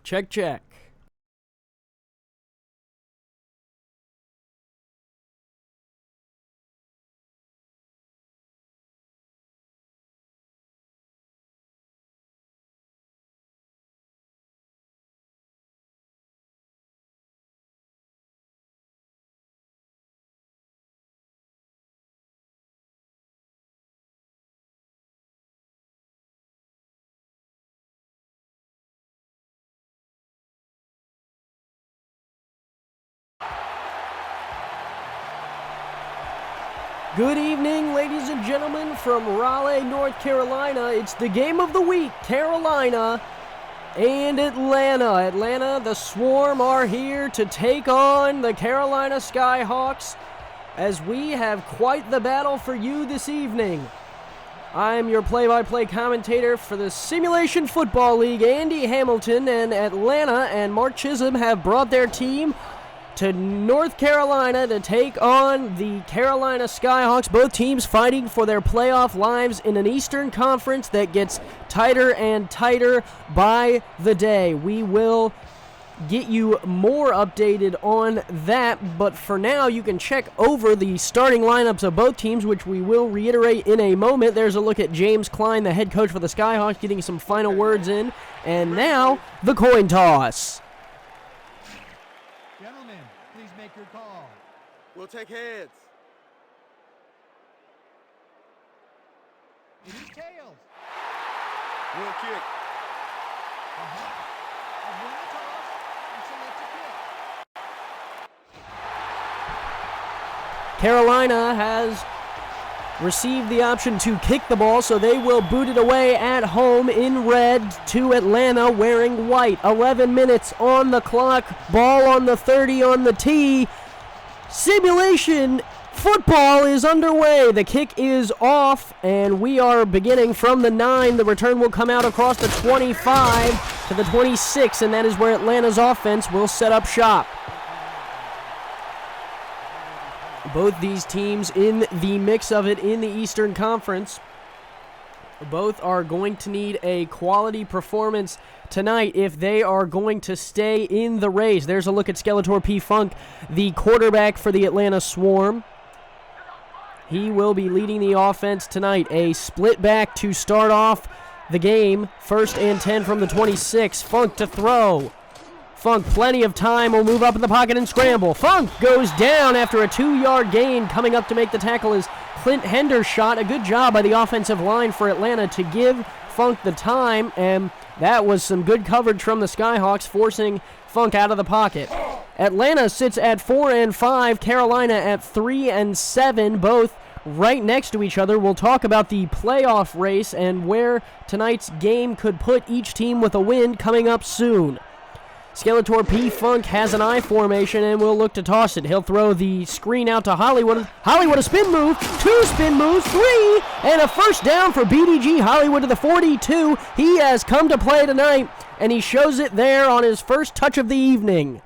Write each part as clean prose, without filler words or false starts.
Check, check. Good evening, ladies and gentlemen, from Raleigh, North Carolina. It's the game of the week, Carolina and Atlanta. Atlanta, the Swarm, are here to take on the Carolina Skyhawks as we have quite the battle for you this evening. I'm your play-by-play commentator for the Simulation Football League, Andy Hamilton, and Atlanta and Mark Chisholm have brought their team to North Carolina to take on the Carolina Skyhawks. Both teams fighting for their playoff lives in an Eastern Conference that gets tighter and tighter by the day. We will get you more updated on that, but for now you can check over the starting lineups of both teams, which we will reiterate in a moment. There's a look at James Klein, the head coach for the Skyhawks, getting some final words in. And now, the coin toss. We'll take heads. It is tails. We'll kick. I'll win the toss and select a kick. Carolina has received the option to kick the ball, so they will boot it away at home in red to Atlanta wearing white. 11 minutes on the clock. Ball on the 30 on the tee. Simulation football is underway. The kick is off, and we are beginning from the 9. The return will come out across the 25 to the 26, and that is where Atlanta's offense will set up shop. Both these teams in the mix of it in the Eastern Conference. Both are going to need a quality performance tonight if they are going to stay in the race. There's a look at Skeletor P. Funk, the quarterback for the Atlanta Swarm. He will be leading the offense tonight. A split back to start off the game. 1st and 10 from the 26. Funk to throw. Funk, plenty of time, will move up in the pocket and scramble. Funk goes down after a 2-yard gain. Coming up to make the tackle is Clint Hendershot. A good job by the offensive line for Atlanta to give Funk the time, and that was some good coverage from the Skyhawks, forcing Funk out of the pocket. Atlanta sits at 4-5, Carolina at 3-7, both right next to each other. We'll talk about the playoff race and where tonight's game could put each team with a win coming up soon. Skeletor P. Funk has an I formation and will look to toss it. He'll throw the screen out to Hollywood. Hollywood, a spin move, 2 spin moves, 3, and a first down for BDG. Hollywood to the 42. He has come to play tonight, and he shows it there on his first touch of the evening.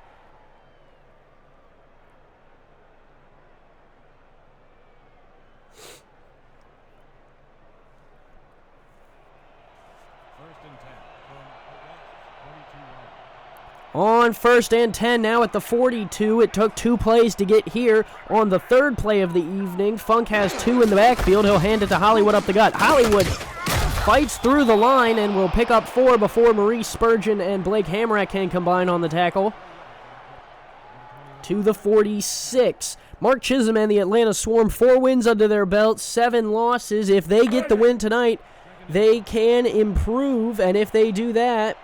On 1st and 10 now at the 42. It took 2 plays to get here on the 3rd play of the evening. Funk has 2 in the backfield. He'll hand it to Hollywood up the gut. Hollywood fights through the line and will pick up 4 before Maurice Spurgeon and Blake Hamrack can combine on the tackle. To the 46. Mark Chisholm and the Atlanta Swarm, 4 wins under their belt, 7 losses. If they get the win tonight, they can improve, and if they do that,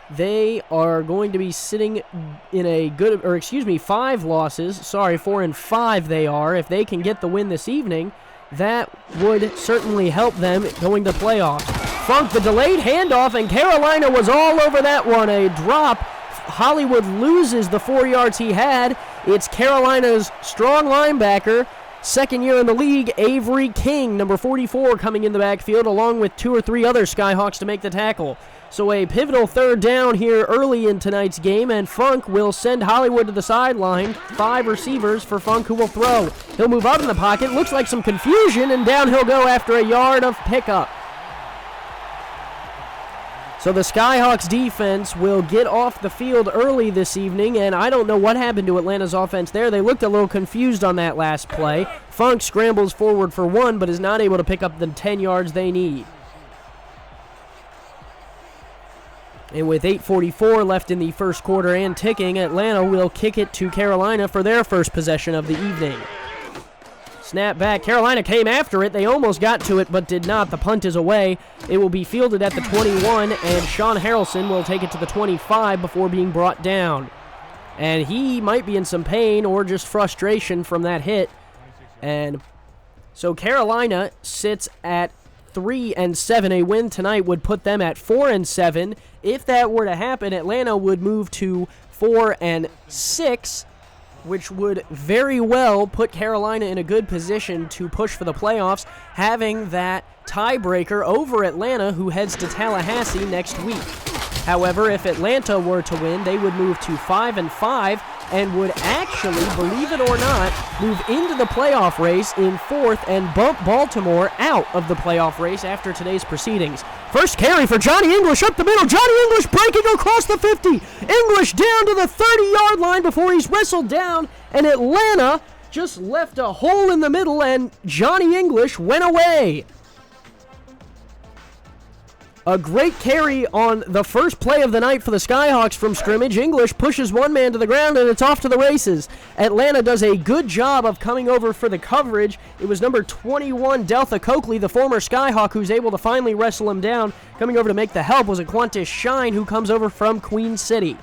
they are going to be sitting in a good, 5 losses. 4-5 they are. If they can get the win this evening, that would certainly help them going to playoffs. Funk, the delayed handoff, and Carolina was all over that one. A drop. Hollywood loses the 4 yards he had. It's Carolina's strong linebacker, 2nd year in the league, Avery King, number 44, coming in the backfield, along with 2 or 3 other Skyhawks to make the tackle. So a pivotal 3rd down here early in tonight's game, and Funk will send Hollywood to the sideline. 5 receivers for Funk, who will throw. He'll move out in the pocket. Looks like some confusion, and down he'll go after a yard of pickup. So the Skyhawks defense will get off the field early this evening, and I don't know what happened to Atlanta's offense there. They looked a little confused on that last play. Funk scrambles forward for 1, but is not able to pick up the 10 yards they need. And with 8:44 left in the first quarter and ticking, Atlanta will kick it to Carolina for their first possession of the evening. Snap back. Carolina came after it. They almost got to it, but did not. The punt is away. It will be fielded at the 21, and Sean Harrelson will take it to the 25 before being brought down. And he might be in some pain or just frustration from that hit. And so Carolina sits at 3-7. A win tonight would put them at 4-7. If that were to happen, Atlanta would move to 4-6, which would very well put Carolina in a good position to push for the playoffs, having that tiebreaker over Atlanta, who heads to Tallahassee next week. However, if Atlanta were to win, they would move to 5-5 and would actually, believe it or not, move into the playoff race in 4th and bump Baltimore out of the playoff race after today's proceedings. First carry for Johnny English up the middle. Johnny English breaking across the 50. English down to the 30-yard line before he's wrestled down, and Atlanta just left a hole in the middle, and Johnny English went away. A great carry on the first play of the night for the Skyhawks from scrimmage. English pushes one man to the ground, and it's off to the races. Atlanta does a good job of coming over for the coverage. It was number 21, Deltha Coakley, the former Skyhawk, who's able to finally wrestle him down. Coming over to make the help was a Qantas Shine, who comes over from Queen City.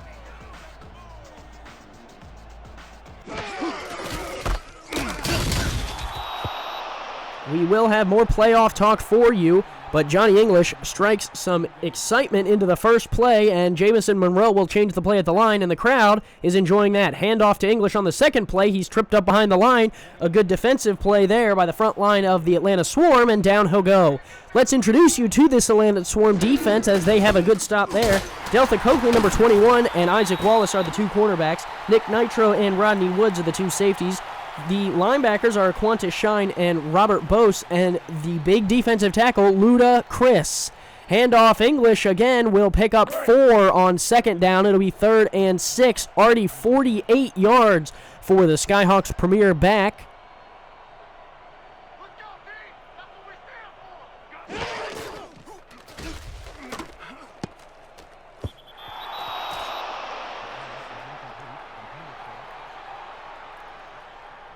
We will have more playoff talk for you, but Johnny English strikes some excitement into the first play, and Jamison Monroe will change the play at the line, and the crowd is enjoying that. Handoff to English on the second play. He's tripped up behind the line. A good defensive play there by the front line of the Atlanta Swarm, and down he'll go. Let's introduce you to this Atlanta Swarm defense as they have a good stop there. Deltha Coakley, number 21, and Isaac Wallace are the two cornerbacks. Nick Nitro and Rodney Woods are the two safeties. The linebackers are Qantas Shine and Robert Bose, and the big defensive tackle, Luda Chris. Handoff English again will pick up 4 on second down. It'll be 3rd and 6. Already 48 yards for the Skyhawks' premier back.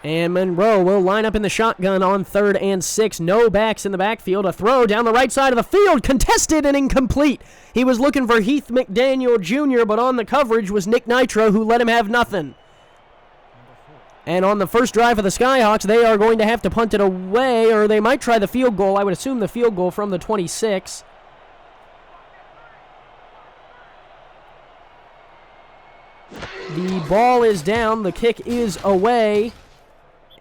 And Monroe will line up in the shotgun on 3rd and 6. No backs in the backfield. A throw down the right side of the field. Contested and incomplete. He was looking for Heath McDaniel Jr., but on the coverage was Nick Nitro, who let him have nothing. And on the first drive of the Skyhawks, they are going to have to punt it away, or they might try the field goal. I would assume the field goal from the 26. The ball is down. The kick is away.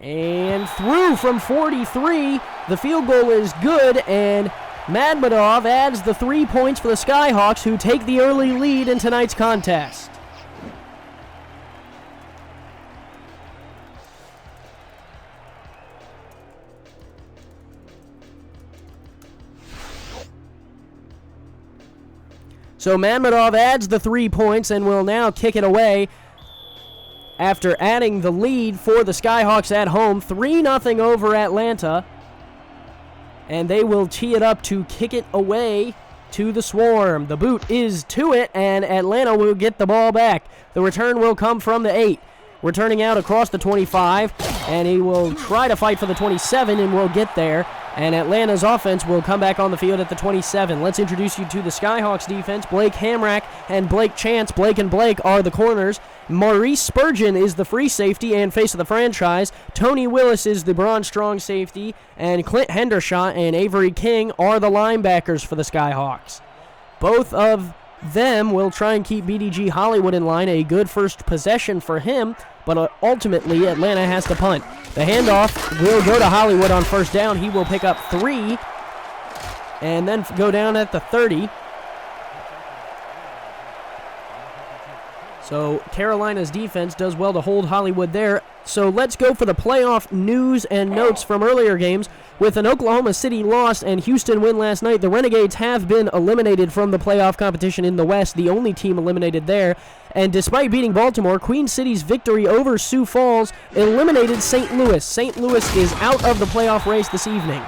And through from 43. The field goal is good, and Madmadov adds the 3 points for the Skyhawks, who take the early lead in tonight's contest. So Madmadov adds the 3 points and will now kick it away after adding the lead for the Skyhawks at home. 3-0 over Atlanta. And they will tee it up to kick it away to the Swarm. The boot is to it, and Atlanta will get the ball back. The return will come from the 8. Returning out across the 25, and he will try to fight for the 27 and will get there. And Atlanta's offense will come back on the field at the 27. Let's introduce you to the Skyhawks defense. Blake Hamrack and Blake Chance. Blake and Blake are the corners. Maurice Spurgeon is the free safety and face of the franchise. Tony Willis is the bronze strong safety. And Clint Hendershot and Avery King are the linebackers for the Skyhawks. Both of them will try and keep BDG Hollywood in line. A good first possession for him, but ultimately Atlanta has to punt. The handoff will go to Hollywood on first down. He will pick up 3 and then go down at the 30. So Carolina's defense does well to hold Hollywood there. So let's go for the playoff news and notes from earlier games. With an Oklahoma City loss and Houston win last night, the Renegades have been eliminated from the playoff competition in the West, the only team eliminated there. And despite beating Baltimore, Queen City's victory over Sioux Falls eliminated St. Louis. St. Louis is out of the playoff race this evening.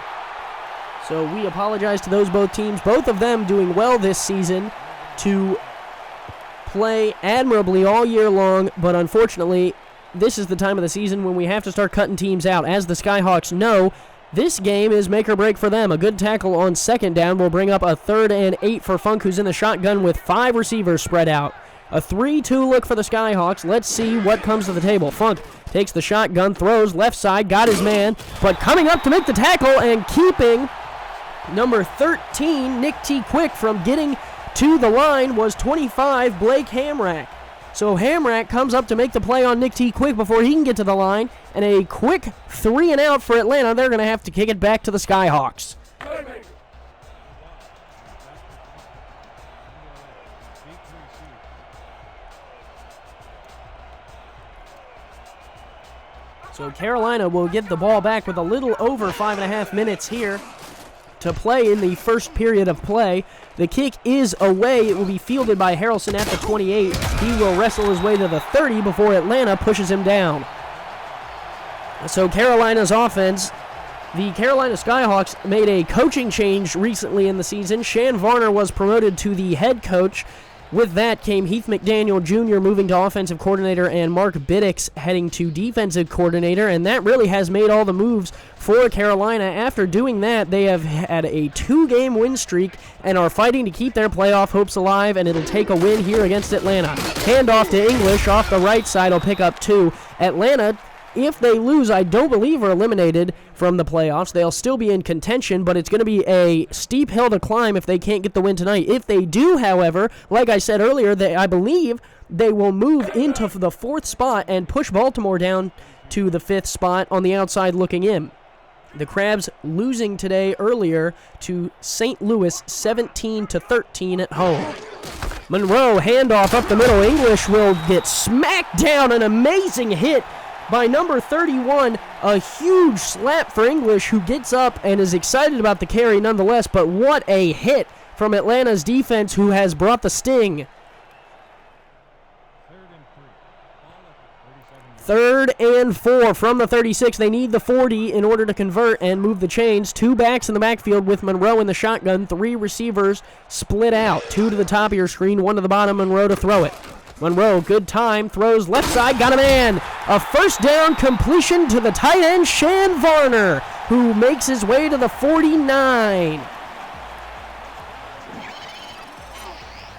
So we apologize to those both teams. Both of them doing well this season to play admirably all year long, but unfortunately, this is the time of the season when we have to start cutting teams out. As the Skyhawks know, this game is make or break for them. A good tackle on second down will bring up a 3rd and 8 for Funk, who's in the shotgun with 5 receivers spread out. A 3-2 look for the Skyhawks. Let's see what comes to the table. Funk takes the shotgun, throws left side, got his man, but coming up to make the tackle and keeping number 13, Nick T. Quick, from getting to the line was 25, Blake Hamrack. So Hamrack comes up to make the play on Nick T. Quick before he can get to the line, and a quick 3 and out for Atlanta. They're going to have to kick it back to the Skyhawks. So Carolina will get the ball back with a little over 5.5 minutes here to play in the first period of play. The kick is away. It will be fielded by Harrelson at the 28. He will wrestle his way to the 30 before Atlanta pushes him down. So Carolina's offense, the Carolina Skyhawks made a coaching change recently in the season. Shan Varner was promoted to the head coach. With that came Heath McDaniel Jr. moving to offensive coordinator and Mark Biddix heading to defensive coordinator, and that really has made all the moves for Carolina. After doing that, they have had a 2-game win streak and are fighting to keep their playoff hopes alive, and it'll take a win here against Atlanta. Handoff to English off the right side will pick up 2. Atlanta, if they lose, I don't believe are eliminated from the playoffs. They'll still be in contention, but it's going to be a steep hill to climb if they can't get the win tonight. If they do, however, like I said earlier, I believe they will move into the 4th spot and push Baltimore down to the 5th spot on the outside looking in. The Crabs losing today earlier to St. Louis 17-13 at home. Monroe handoff up the middle. English will get smacked down. An amazing hit by number 31, a huge slap for English, who gets up and is excited about the carry nonetheless, but what a hit from Atlanta's defense, who has brought the sting. 3rd and 4 from the 36. They need the 40 in order to convert and move the chains. 2 backs in the backfield with Monroe in the shotgun. 3 receivers split out. 2 to the top of your screen, 1 to the bottom. Monroe to throw it. Monroe, good time, throws left side, got a man. A first down completion to the tight end, Shan Varner, who makes his way to the 49.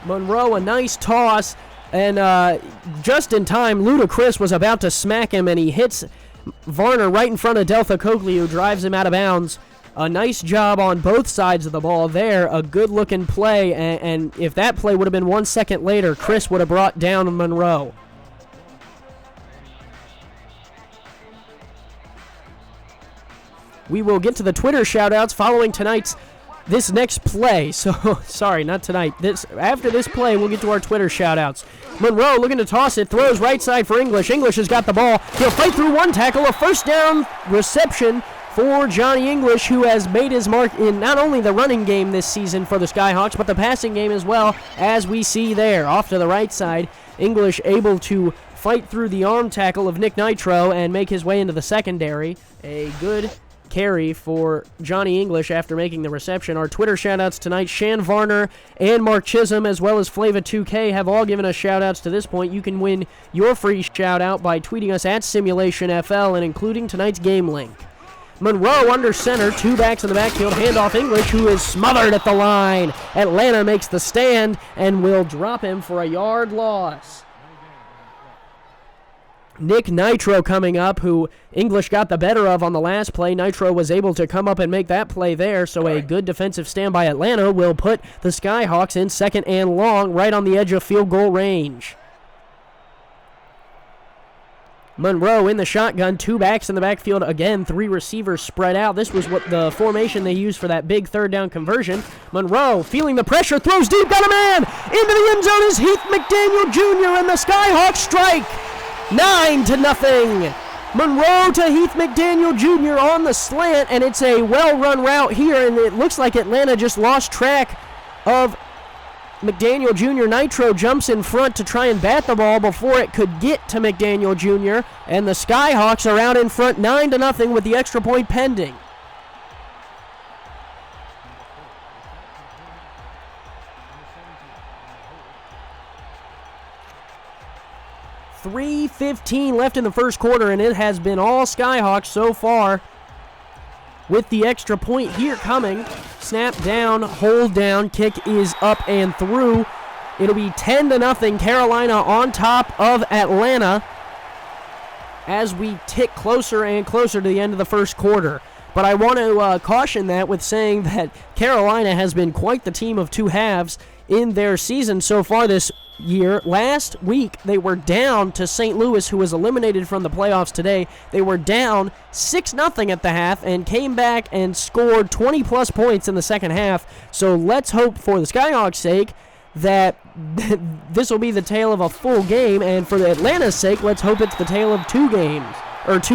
Monroe, a nice toss, and just in time, Ludacris was about to smack him, and he hits Varner right in front of Deltha Coakley, who drives him out of bounds. A nice job on both sides of the ball there. A good-looking play, and if that play would have been 1 second later, Chris would have brought down Monroe. We will get to the Twitter shout-outs following this next play. So, sorry, not tonight. After this play, we'll get to our Twitter shout-outs. Monroe looking to toss it, throws right side for English. English has got the ball. He'll fight through one tackle, a first down reception for Johnny English, who has made his mark in not only the running game this season for the Skyhawks, but the passing game as well, as we see there. Off to the right side, English able to fight through the arm tackle of Nick Nitro and make his way into the secondary. A good carry for Johnny English after making the reception. Our Twitter shoutouts tonight, Shan Varner and Mark Chisholm, as well as Flava2K, have all given us shoutouts to this point. You can win your free shoutout by tweeting us at SimulationFL and including tonight's game link. Monroe under center, 2 backs in the backfield, handoff English, who is smothered at the line. Atlanta makes the stand and will drop him for a yard loss. Nick Nitro coming up, who English got the better of on the last play. Nitro was able to come up and make that play there, so a good defensive stand by Atlanta will put the Skyhawks in 2nd and long, right on the edge of field goal range. Monroe in the shotgun, 2 backs in the backfield again, 3 receivers spread out. This was what the formation they used for that big third down conversion. Monroe feeling the pressure, throws deep, got a man! Into the end zone is Heath McDaniel Jr. and the Skyhawks strike! 9-0. Monroe to Heath McDaniel Jr. on the slant, and it's a well-run route here, and it looks like Atlanta just lost track of McDaniel Jr. Nitro jumps in front to try and bat the ball before it could get to McDaniel Jr., and the Skyhawks are out in front 9-0 with the extra point pending. .3:15 left in the first quarter, and it has been all Skyhawks so far. With the extra point here coming. Snap down, hold down, kick is up and through. It'll be 10-0 Carolina on top of Atlanta as we tick closer and closer to the end of the first quarter. But I want to caution that with saying that Carolina has been quite the team of two halves in their season so far this year. Last week, they were down to St. Louis, who was eliminated from the playoffs today. They were down 6-0 at the half and came back and scored 20-plus points in the second half. So let's hope, for the Skyhawks' sake, that this will be the tale of a full game. And for the Atlanta's sake, let's hope it's the tale of two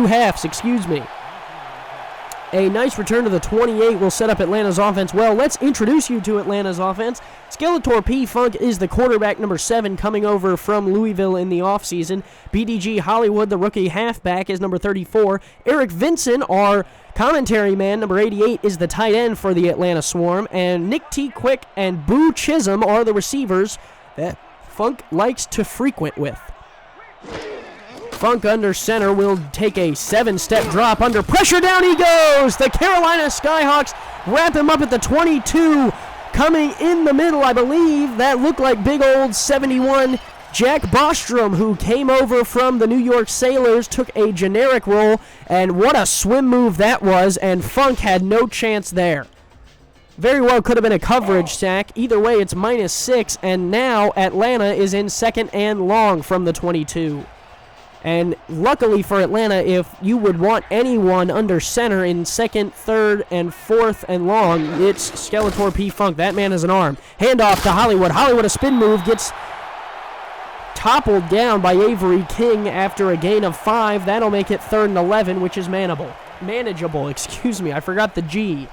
halves, excuse me. A nice return to the 28 will set up Atlanta's offense well. Let's introduce you to Atlanta's offense. Skeletor P. Funk is the quarterback, number 7, coming over from Louisville in the offseason. BDG Hollywood, the rookie halfback, is number 34. Eric Vinson, our commentary man, number 88, is the tight end for the Atlanta Swarm. And Nick T. Quick and Boo Chisholm are the receivers that Funk likes to frequent with. Funk under center will take a 7-step drop under pressure. Down he goes. The Carolina Skyhawks wrap him up at the 22. Coming in the middle, I believe, that looked like big old 71 Jack Bostrom, who came over from the New York Sailors, took a generic role, and what a swim move that was, and Funk had no chance there. Very well could have been a coverage sack. Either way, it's -6, and now Atlanta is in second and long from the 22. And luckily for Atlanta, if you would want anyone under center in second, third, and fourth and long, it's Skeletor P. Funk. That man has an arm. Handoff to Hollywood. Hollywood, a spin move, gets toppled down by Avery King after a gain of 5. That'll make it 3rd and 11, which is manageable. Excuse me, I forgot the G.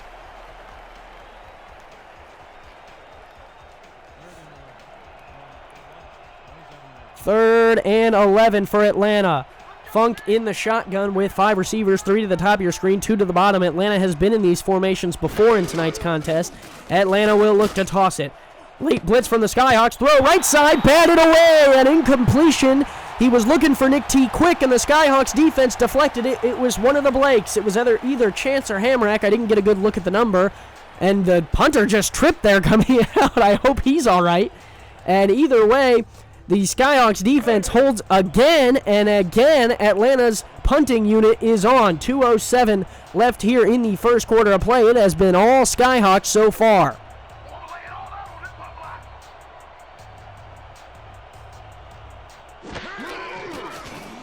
Third and 11 for Atlanta. Funk in the shotgun with 5 receivers, 3 to the top of your screen, 2 to the bottom. Atlanta has been in these formations before in tonight's contest. Atlanta will look to toss it. Late blitz from the Skyhawks. Throw right side, batted away. An incompletion. He was looking for Nick T. Quick, and the Skyhawks defense deflected it. It was one of the Blakes. It was either Chance or Hamrack. I didn't get a good look at the number. And the punter just tripped there coming out. I hope he's all right. And either way, the Skyhawks defense holds again and again. Atlanta's punting unit is on. 2:07 left here in the first quarter of play. It has been all Skyhawks so far.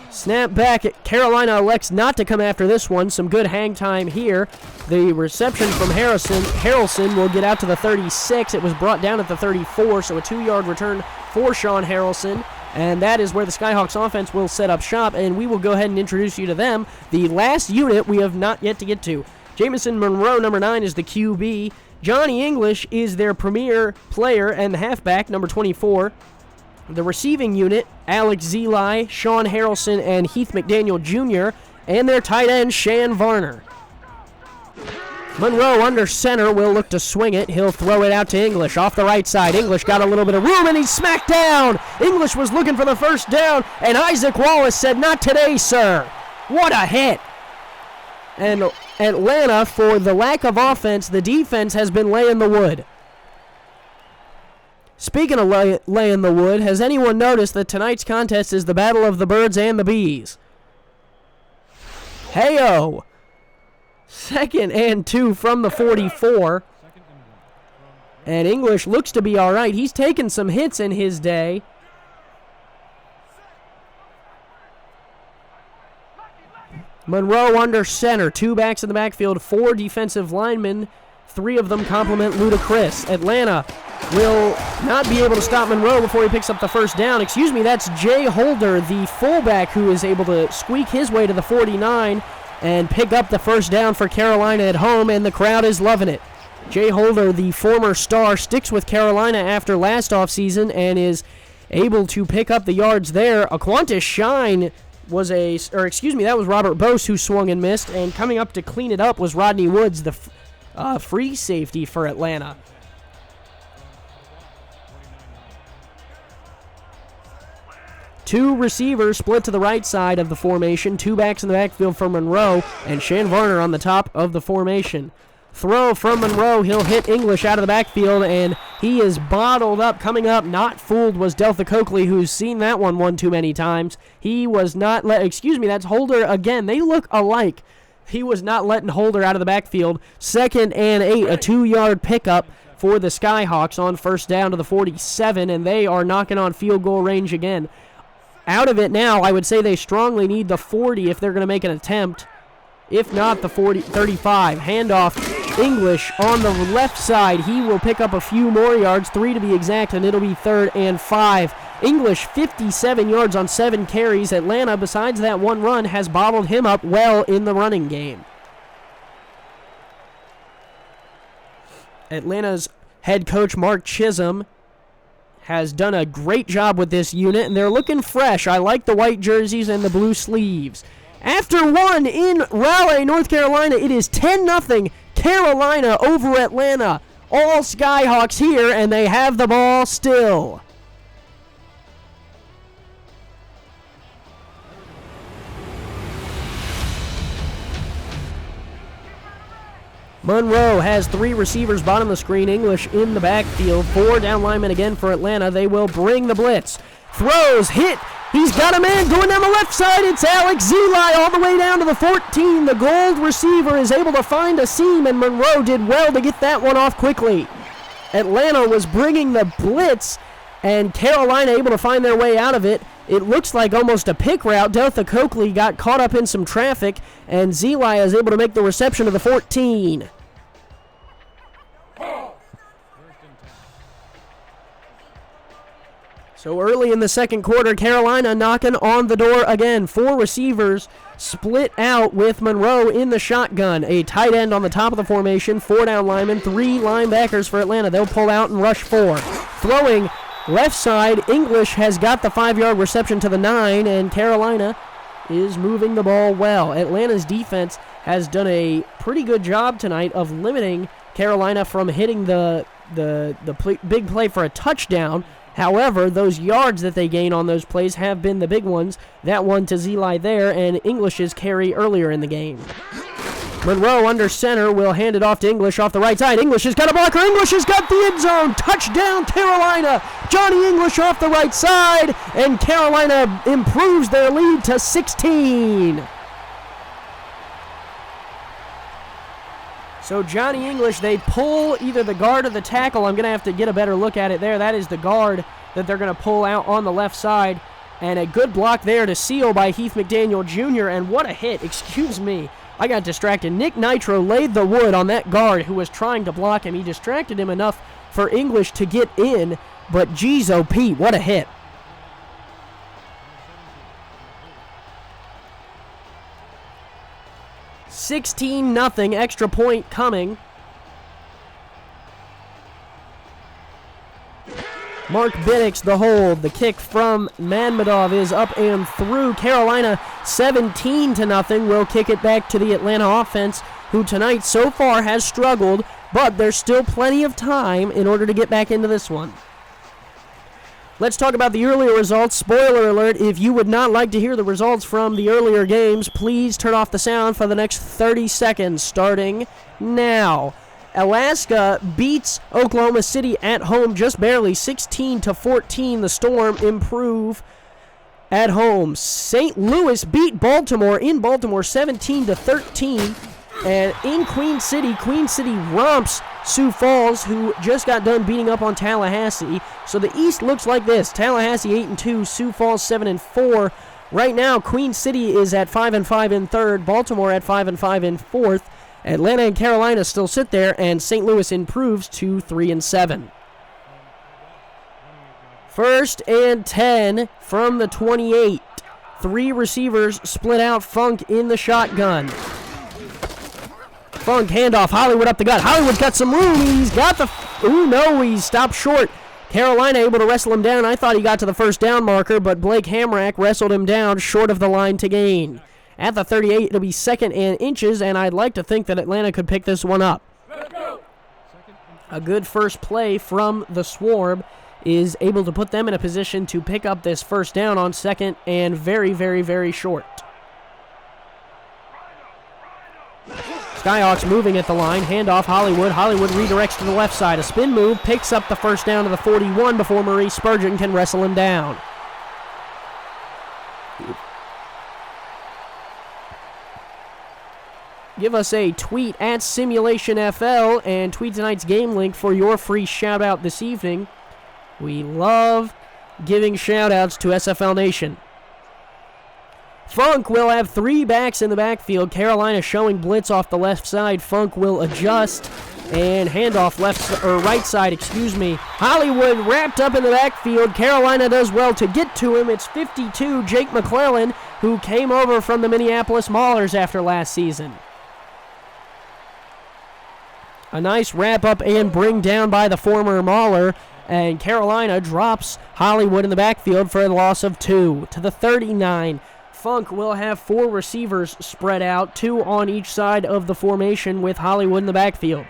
Snap back. Carolina elects not to come after this one. Some good hang time here. The reception from Harrelson will get out to the 36. It was brought down at the 34, so a 2-yard return for Sean Harrelson. And that is where the Skyhawks offense will set up shop, and we will go ahead and introduce you to them. The last unit we have not yet to get to. Jamison Monroe, number 9, is the QB. Johnny English is their premier player and the halfback, number 24. The receiving unit, Alex Zeli, Sean Harrelson, and Heath McDaniel Jr., and their tight end, Shan Varner. Monroe under center will look to swing it. He'll throw it out to English off the right side. English got a little bit of room, and he's smacked down. English was looking for the first down, and Isaac Wallace said, "Not today, sir." What a hit. And Atlanta, for the lack of offense, the defense has been laying the wood. Speaking of laying the wood, has anyone noticed that tonight's contest is the battle of the birds and the bees? Hey-o! 2nd and 2 from the 44. And English looks to be all right. He's taken some hits in his day. Monroe under center. 2 backs in the backfield, 4 defensive linemen. 3 of them complement Ludacris. Atlanta will not be able to stop Monroe before he picks up the first down. Excuse me, that's Jay Holder, the fullback, who is able to squeak his way to the 49 and pick up the first down for Carolina at home, and the crowd is loving it. Jay Holder, the former star, sticks with Carolina after last offseason and is able to pick up the yards there. Aquantis Shine was that was Robert Bose who swung and missed, and coming up to clean it up was Rodney Woods, the free safety for Atlanta. Two receivers split to the right side of the formation. 2 backs in the backfield for Monroe, and Shane Varner on the top of the formation. Throw from Monroe. He'll hit English out of the backfield, and he is bottled up. Coming up, not fooled, was Deltha Coakley, who's seen that one too many times. He was not that's Holder again. They look alike. He was not letting Holder out of the backfield. 2nd and 8, a 2-yard pickup for the Skyhawks on first down to the 47, and they are knocking on field goal range again. Out of it now, I would say they strongly need the 40 if they're going to make an attempt. If not, the 35. Handoff, English on the left side. He will pick up a few more yards, 3 to be exact, and it'll be 3rd and 5. English, 57 yards on 7 carries. Atlanta, besides that one run, has bottled him up well in the running game. Atlanta's head coach, Mark Chisholm, has done a great job with this unit, and they're looking fresh. I like the white jerseys and the blue sleeves. After one in Raleigh, North Carolina, it is 10-0 Carolina over Atlanta. All Skyhawks here, and they have the ball still. Monroe has 3 receivers bottom of the screen. English in the backfield. 4 down linemen again for Atlanta. They will bring the blitz. Throws, hit. He's got a man going down the left side. It's Alex Zeli all the way down to the 14. The gold receiver is able to find a seam, and Monroe did well to get that one off quickly. Atlanta was bringing the blitz, and Carolina able to find their way out of it. It looks like almost a pick route. Deltha Coakley got caught up in some traffic, and Zeli is able to make the reception to the 14. So early in the second quarter, Carolina knocking on the door again. 4 receivers split out with Monroe in the shotgun. A tight end on the top of the formation, 4 down linemen, 3 linebackers for Atlanta. They'll pull out and rush 4. Throwing left side, English has got the 5-yard reception to the 9, and Carolina is moving the ball well. Atlanta's defense has done a pretty good job tonight of limiting Carolina from hitting the big play for a touchdown. However, those yards that they gain on those plays have been the big ones. That one to Zeli there, and English's carry earlier in the game. Monroe under center will hand it off to English off the right side. English has got a blocker. English has got the end zone. Touchdown, Carolina. Johnny English off the right side, and Carolina improves their lead to 16. So Johnny English, they pull either the guard or the tackle. I'm going to have to get a better look at it there. That is the guard that they're going to pull out on the left side. And a good block there to seal by Heath McDaniel Jr. And what a hit. Excuse me. I got distracted. Nick Nitro laid the wood on that guard who was trying to block him. He distracted him enough for English to get in. But geez, oh Pete, what a hit. $16-0, extra point coming. Mark Biddix, the hold. The kick from Manmadov is up and through. Carolina 17-0 will kick it back to the Atlanta offense, who tonight so far has struggled, but there's still plenty of time in order to get back into this one. Let's talk about the earlier results. Spoiler alert, if you would not like to hear the results from the earlier games, please turn off the sound for the next 30 seconds, starting now. Alaska beats Oklahoma City at home just barely, 16-14. The Storm improve at home. St. Louis beat Baltimore in Baltimore 17-13. And in Queen City romps Sioux Falls, who just got done beating up on Tallahassee. So the East looks like this. Tallahassee 8-2, Sioux Falls 7-4. Right now, Queen City is at 5-5 in third, Baltimore at 5-5 in fourth. Atlanta and Carolina still sit there, and St. Louis improves to 3-7. 1st and 10 from the 28. 3 receivers split out. Funk in the shotgun. Funk handoff. Hollywood up the gut. Hollywood's got some room. He's got the... he stopped short. Carolina able to wrestle him down. I thought he got to the first down marker, but Blake Hamrack wrestled him down short of the line to gain. At the 38, it'll be 2nd and inches, and I'd like to think that Atlanta could pick this one up. A good first play from the Swarm is able to put them in a position to pick up this first down on 2nd and very, very, very short. Skyhawks moving at the line. Handoff Hollywood. Hollywood redirects to the left side. A spin move. Picks up the first down to the 41 before Maurice Spurgeon can wrestle him down. Give us a tweet at SimulationFL and tweet tonight's game link for your free shout-out this evening. We love giving shout-outs to SFL Nation. Funk will have 3 backs in the backfield. Carolina showing blitz off the left side. Funk will adjust and handoff right side. Hollywood wrapped up in the backfield. Carolina does well to get to him. It's 52, Jake McClellan, who came over from the Minneapolis Maulers after last season. A nice wrap-up and bring down by the former Mauler, and Carolina drops Hollywood in the backfield for a loss of 2. To the 39, Funk will have 4 receivers spread out, 2 on each side of the formation with Hollywood in the backfield.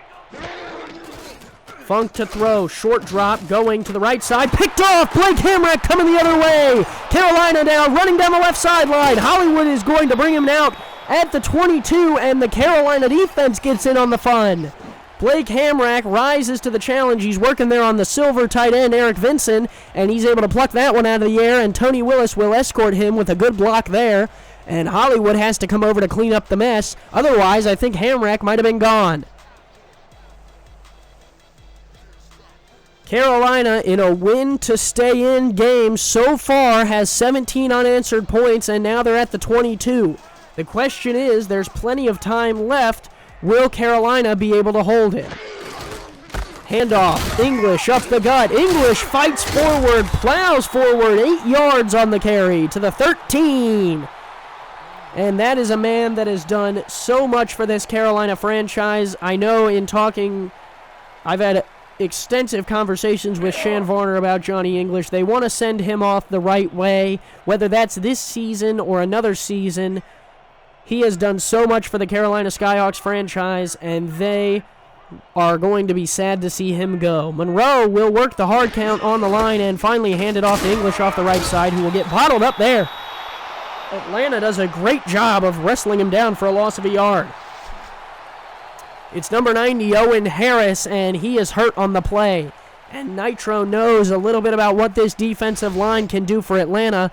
Funk to throw, short drop, going to the right side, picked off, Blake Hamrack coming the other way. Carolina now running down the left sideline. Hollywood is going to bring him out at the 22, and the Carolina defense gets in on the fun. Blake Hamrack rises to the challenge. He's working there on the silver tight end, Eric Vinson, and he's able to pluck that one out of the air, and Tony Willis will escort him with a good block there, and Hollywood has to come over to clean up the mess. Otherwise, I think Hamrack might have been gone. Carolina, in a win-to-stay-in game so far, has 17 unanswered points, and now they're at the 22. The question is, there's plenty of time left. Will Carolina be able to hold it? Handoff. English up the gut. English fights forward, plows forward, 8 yards on the carry to the 13. And that is a man that has done so much for this Carolina franchise. I know in talking, I've had extensive conversations with Shan Varner about Johnny English. They want to send him off the right way, whether that's this season or another season. He has done so much for the Carolina Skyhawks franchise, and they are going to be sad to see him go. Monroe will work the hard count on the line and finally hand it off to English off the right side, who will get bottled up there. Atlanta does a great job of wrestling him down for a loss of a yard. It's number 90, Owen Harris, and he is hurt on the play. And Nitro knows a little bit about what this defensive line can do for Atlanta.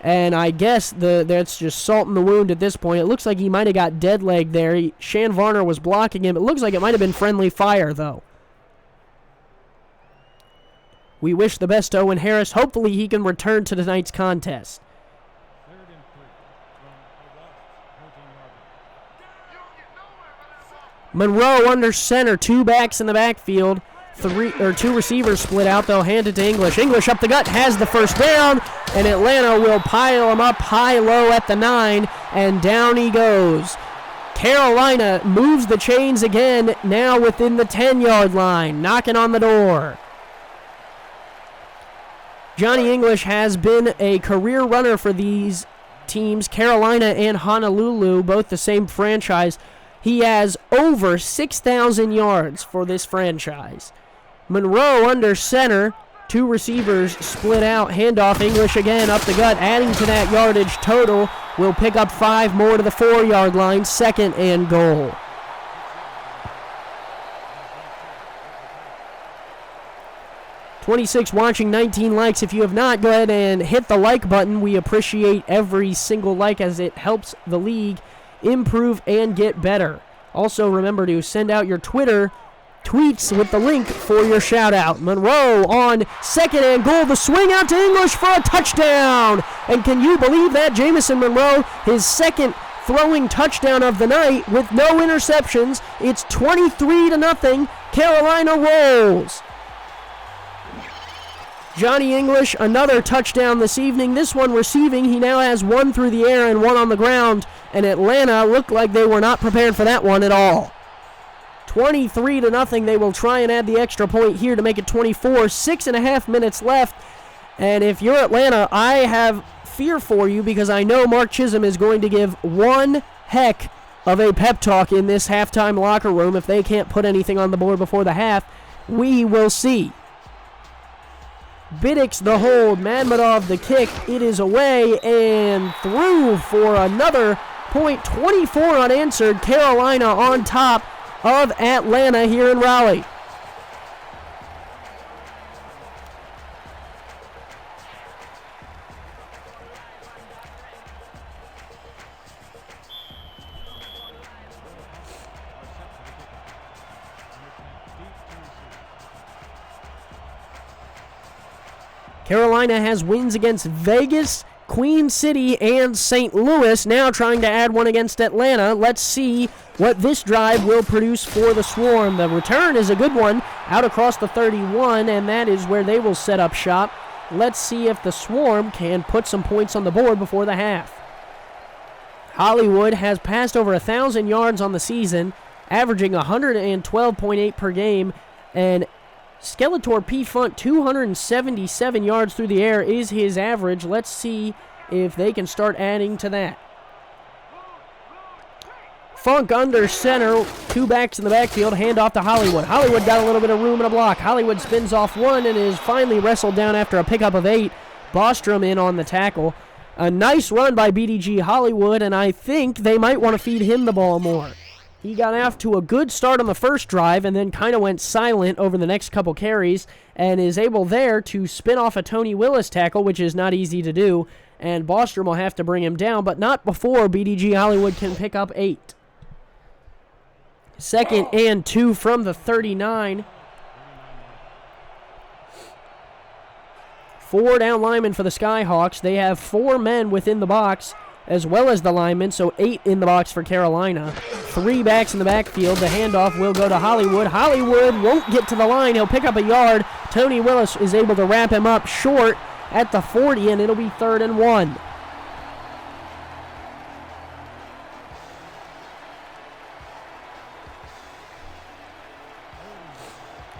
And I guess that's just salt in the wound at this point. It looks like he might have got dead leg there. Shan Varner was blocking him. It looks like it might have been friendly fire, though. We wish the best to Owen Harris. Hopefully he can return to tonight's contest. Monroe under center. 2 backs in the backfield. 2 receivers split out. They'll hand it to English. English up the gut, has the first down, and Atlanta will pile him up high-low at the 9, and down he goes. Carolina moves the chains again, now within the 10-yard line, knocking on the door. Johnny English has been a career runner for these teams, Carolina and Honolulu, both the same franchise. He has over 6,000 yards for this franchise. Monroe under center. 2 receivers split out. Handoff. English again up the gut. Adding to that yardage total. Will pick up 5 more to the 4-yard line. 2nd and goal. $26 watching, 19 likes. If you have not, go ahead and hit the like button. We appreciate every single like as it helps the league improve and get better. Also, remember to send out your Twitter tweets with the link for your shout out. Monroe on 2nd and goal. The swing out to English for a touchdown. And can you believe that? Jamison Monroe, his second throwing touchdown of the night with no interceptions. It's 23-0. Carolina rolls. Johnny English, another touchdown this evening. This one receiving. He now has one through the air and one on the ground. And Atlanta looked like they were not prepared for that one at all. 23-0. They will try and add the extra point here to make it 24. 6.5 minutes left. And if you're Atlanta, I have fear for you because I know Mark Chisholm is going to give one heck of a pep talk in this halftime locker room if they can't put anything on the board before the half. We will see. Biddix the hold, Madmadov the kick. It is away and through for another point. 24 unanswered. Carolina on top of Atlanta here in Raleigh. Carolina has wins against Vegas, Queen City, and St. Louis. Now trying to add one against Atlanta. Let's see what this drive will produce for the Swarm. The return is a good one out across the 31, and that is where they will set up shop. Let's see if the Swarm can put some points on the board before the half. Hollywood has passed over 1,000 yards on the season, averaging 112.8 per game, and Skeletor P-Funk, 277 yards through the air is his average. Let's see if they can start adding to that. Funk under center, two backs in the backfield, hand off to Hollywood. Hollywood got a little bit of room in a block. Hollywood spins off one and is finally wrestled down after a pickup of 8. Bostrom in on the tackle. A nice run by BDG Hollywood, and I think they might want to feed him the ball more. He got off to a good start on the first drive and then kind of went silent over the next couple carries and is able there to spin off a Tony Willis tackle, which is not easy to do, and Bostrom will have to bring him down, but not before BDG Hollywood can pick up 8. 2nd and 2 from the 39. 4 down linemen for the Skyhawks. They have 4 men within the box, as well as the linemen, so 8 in the box for Carolina. 3 backs in the backfield. The handoff will go to Hollywood. Hollywood won't get to the line. He'll pick up a yard. Tony Willis is able to wrap him up short at the 40, and it'll be 3rd and 1.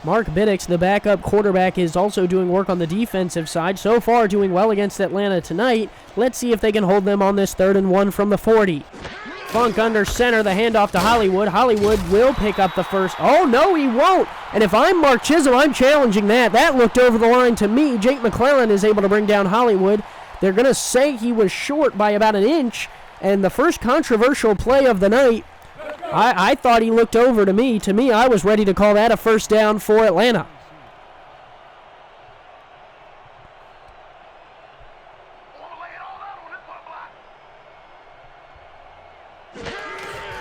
Mark Biddix, the backup quarterback, is also doing work on the defensive side. So far, doing well against Atlanta tonight. Let's see if they can hold them on this 3rd and 1 from the 40. Funk under center, the handoff to Hollywood. Hollywood will pick up the first. Oh, no, he won't. And if I'm Mark Chisholm, I'm challenging that. That looked over the line to me. Jake McClellan is able to bring down Hollywood. They're going to say he was short by about an inch. And the first controversial play of the night, I thought he looked over to me. To me, I was ready to call that a first down for Atlanta.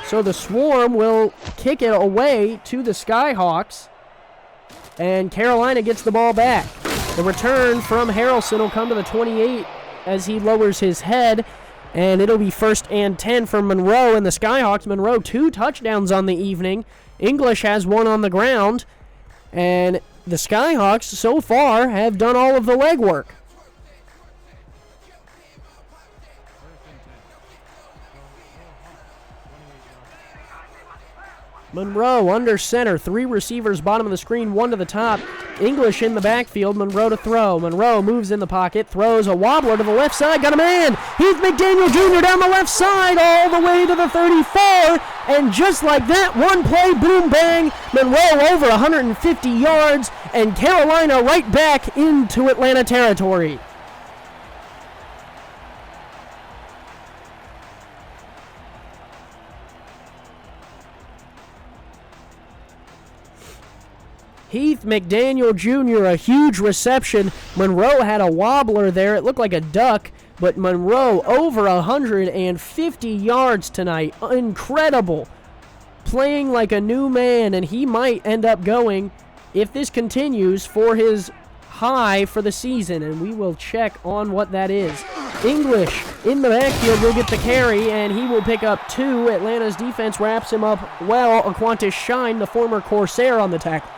So the Swarm will kick it away to the Skyhawks, and Carolina gets the ball back. The return from Harrelson will come to the 28 as he lowers his head. And it'll be 1st and 10 for Monroe and the Skyhawks. Monroe, 2 touchdowns on the evening. English has 1 on the ground. And the Skyhawks, so far, have done all of the legwork. Monroe under center, 3 receivers bottom of the screen, 1 to the top. English in the backfield, Monroe to throw. Monroe moves in the pocket, throws a wobbler to the left side, got a man. Heath McDaniel Jr. down the left side all the way to the 34. And just like that, one play, boom, bang, Monroe over 150 yards, and Carolina right back into Atlanta territory. Heath McDaniel Jr., a huge reception. Monroe had a wobbler there. It looked like a duck, but Monroe over 150 yards tonight. Incredible. Playing like a new man, and he might end up going, if this continues, for his high for the season, and we will check on what that is. English in the backfield will get the carry, and he will pick up 2. Atlanta's defense wraps him up well. Aquantis Shine, the former Corsair, on the tackle.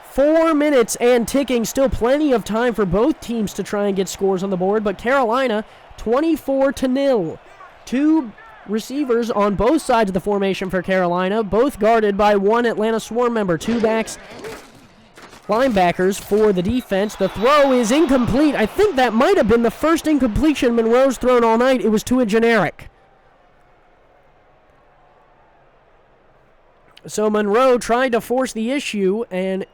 Four minutes and ticking. Still plenty of time for both teams to try and get scores on the board, but Carolina 24-0. 2 receivers on both sides of the formation for Carolina, both guarded by 1 Atlanta Swarm member. 2 backs, linebackers for the defense. The throw is incomplete. I think that might have been the first incompletion Monroe's thrown all night. It was to a generic. So Monroe tried to force the issue, and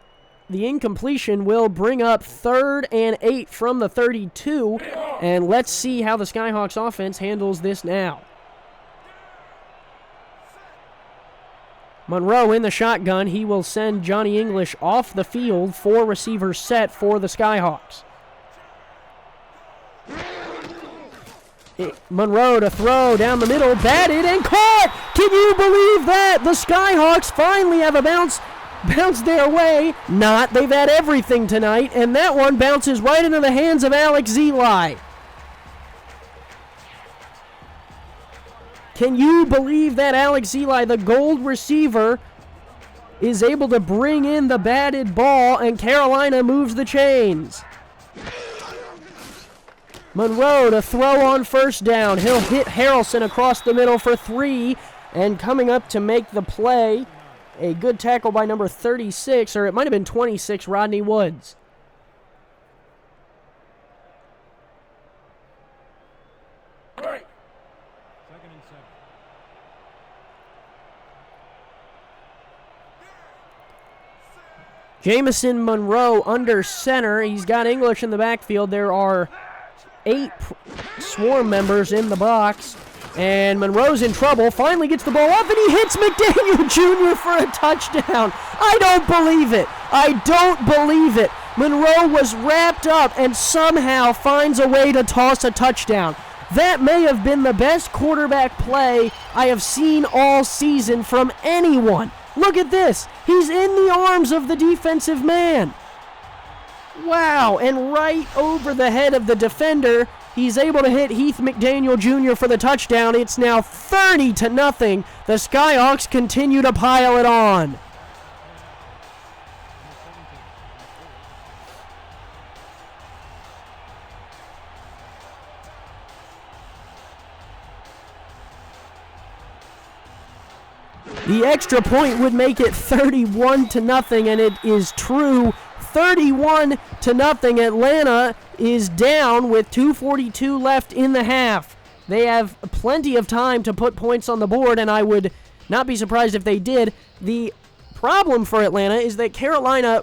the incompletion will bring up 3rd and 8 from the 32. And let's see how the Skyhawks offense handles this now. Monroe in the shotgun. He will send Johnny English off the field. 4 receivers set for the Skyhawks. Monroe to throw down the middle. Batted and caught! Can you believe that? The Skyhawks finally have a bounce their way. Not. They've had everything tonight. And that one bounces right into the hands of Alex Zeli. Can you believe that Alex Zeli, the gold receiver, is able to bring in the batted ball, and Carolina moves the chains? Monroe to throw on first down. He'll hit Harrelson across the middle for 3, and coming up to make the play, a good tackle by number 36, or it might have been 26, Rodney Woods. Jamison Monroe under center. He's got English in the backfield. There are 8 Swarm members in the box. And Monroe's in trouble. Finally gets the ball up, and he hits McDaniel Jr. for a touchdown. I don't believe it. I don't believe it. Monroe was wrapped up and somehow finds a way to toss a touchdown. That may have been the best quarterback play I have seen all season from anyone. Look at this. He's in the arms of the defensive man. Wow, and right over the head of the defender, he's able to hit Heath McDaniel Jr. for the touchdown. It's now 30-0. The Skyhawks continue to pile it on. The extra point would make it 31-0, and it is true. 31-0. Atlanta is down with 2:42 left in the half. They have plenty of time to put points on the board, and I would not be surprised if they did. The problem for Atlanta is that Carolina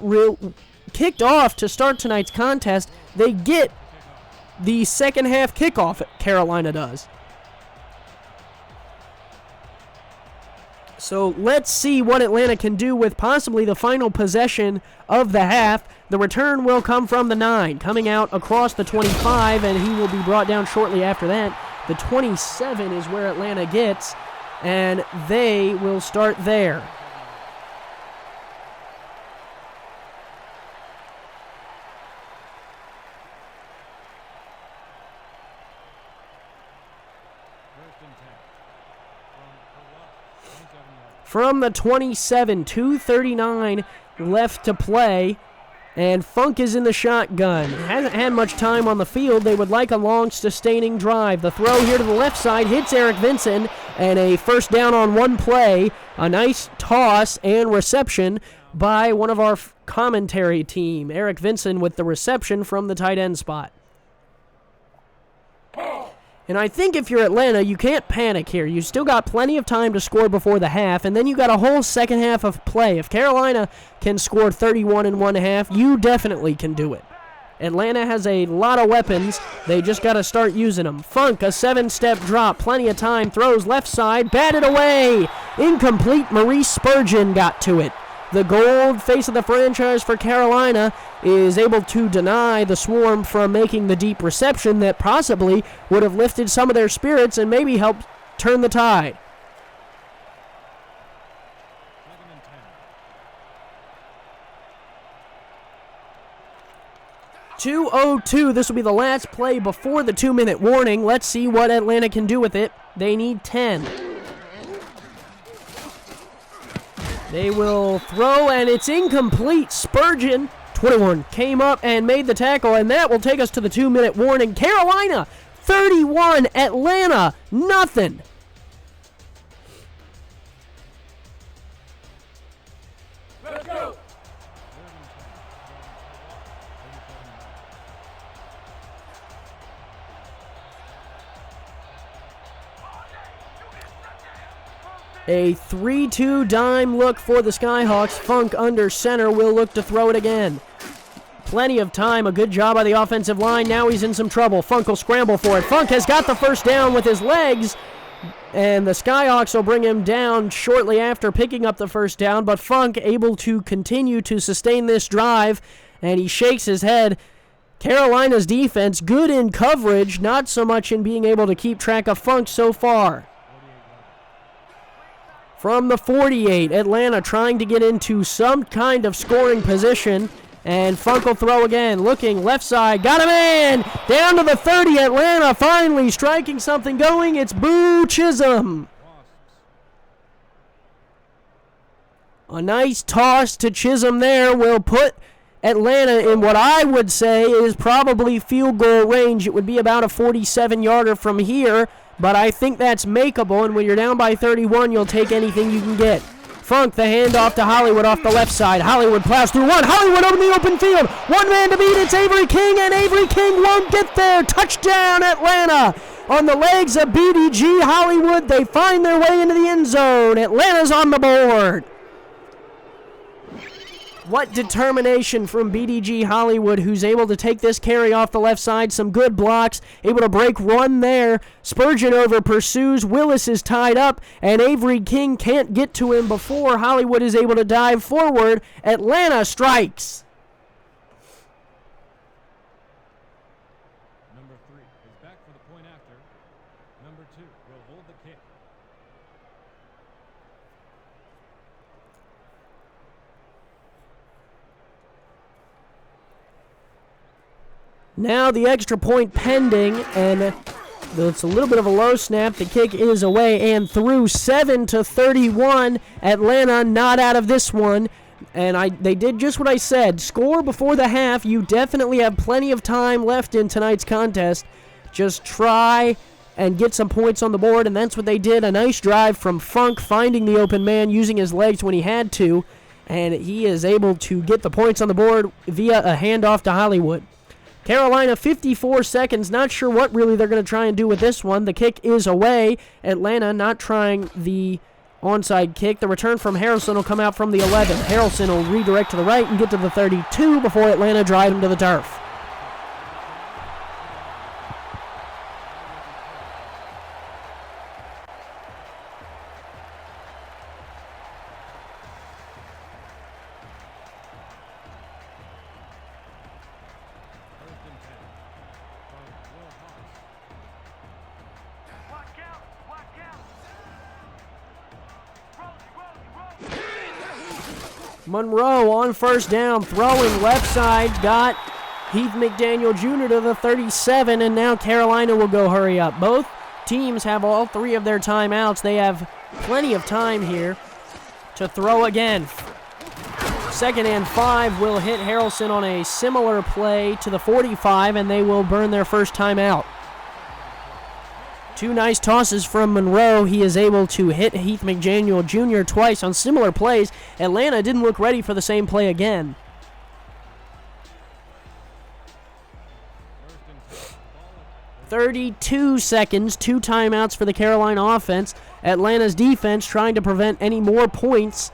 kicked off to start tonight's contest. They get the second half kickoff, Carolina does. So let's see what Atlanta can do with possibly the final possession of the half. The return will come from the 9, coming out across the 25, and he will be brought down shortly after that. The 27 is where Atlanta gets, and they will start there. From the 27, 2:39 left to play, and Funk is in the shotgun. Hasn't had much time on the field. They would like a long, sustaining drive. The throw here to the left side hits Eric Vincent, and a first down on one play. A nice toss and reception by one of our commentary team. Eric Vincent with the reception from the tight end spot. And I think if you're Atlanta, you can't panic here. You still got plenty of time to score before the half, and then you got a whole second half of play. If Carolina can score 31 in one half, you definitely can do it. Atlanta has a lot of weapons. They just got to start using them. Funk, a 7-step drop, plenty of time, throws left side, batted away. Incomplete. Maurice Spurgeon got to it. The gold face of the franchise for Carolina is able to deny the Swarm from making the deep reception that possibly would have lifted some of their spirits and maybe helped turn the tide. 2:02. This will be the last play before the 2-minute warning. Let's see what Atlanta can do with it. They need 10. They will throw, and it's incomplete. Spurgeon, 21, came up and made the tackle, and that will take us to the 2-minute warning. Carolina, 31. Atlanta, nothing. Let's go. A 3-2 dime look for the Skyhawks. Funk under center will look to throw it again. Plenty of time. A good job by the offensive line. Now he's in some trouble. Funk will scramble for it. Funk has got the first down with his legs, and the Skyhawks will bring him down shortly after picking up the first down, but Funk able to continue to sustain this drive, and he shakes his head. Carolina's defense good in coverage, not so much in being able to keep track of Funk so far. From the 48, Atlanta trying to get into some kind of scoring position. And Funk will throw again. Looking left side. Got him in. Down to the 30. Atlanta finally striking something going. It's Boo Chisholm. A nice toss to Chisholm there will put Atlanta in what I would say is probably field goal range. It would be about a 47-yarder from here. But I think that's makeable, and when you're down by 31, you'll take anything you can get. Funk, the handoff to Hollywood off the left side. Hollywood plows through one. Hollywood over the open field. One man to beat. It's Avery King, and Avery King won't get there. Touchdown, Atlanta. On the legs of BDG Hollywood, they find their way into the end zone. Atlanta's on the board. What determination from BDG Hollywood, who's able to take this carry off the left side. Some good blocks. Able to break one there. Spurgeon over pursues. Willis is tied up, and Avery King can't get to him before Hollywood is able to dive forward. Atlanta strikes. Number 3 is back for the point after. Number 2 will hold the kick. Now the extra point pending, and it's a little bit of a low snap. The kick is away and through. 7-31. Atlanta not out of this one. And they did just what I said. Score before the half. You definitely have plenty of time left in tonight's contest. Just try and get some points on the board, and that's what they did. A nice drive from Funk, finding the open man, using his legs when he had to, and he is able to get the points on the board via a handoff to Hollywood. Carolina, 54 seconds. Not sure what really they're going to try and do with this one. The kick is away. Atlanta not trying the onside kick. The return from Harrelson will come out from the 11. Harrelson will redirect to the right and get to the 32 before Atlanta drive him to the turf. Monroe on first down, throwing left side, got Heath McDaniel Jr. to the 37, and now Carolina will go hurry up. Both teams have all three of their timeouts. They have plenty of time here to throw again. 2nd and 5 will hit Harrelson on a similar play to the 45, and they will burn their first timeout. Two nice tosses from Monroe. He is able to hit Heath McDaniel Jr. twice on similar plays. Atlanta didn't look ready for the same play again. "32 seconds, 2 timeouts for the Carolina offense. Atlanta's defense trying to prevent any more points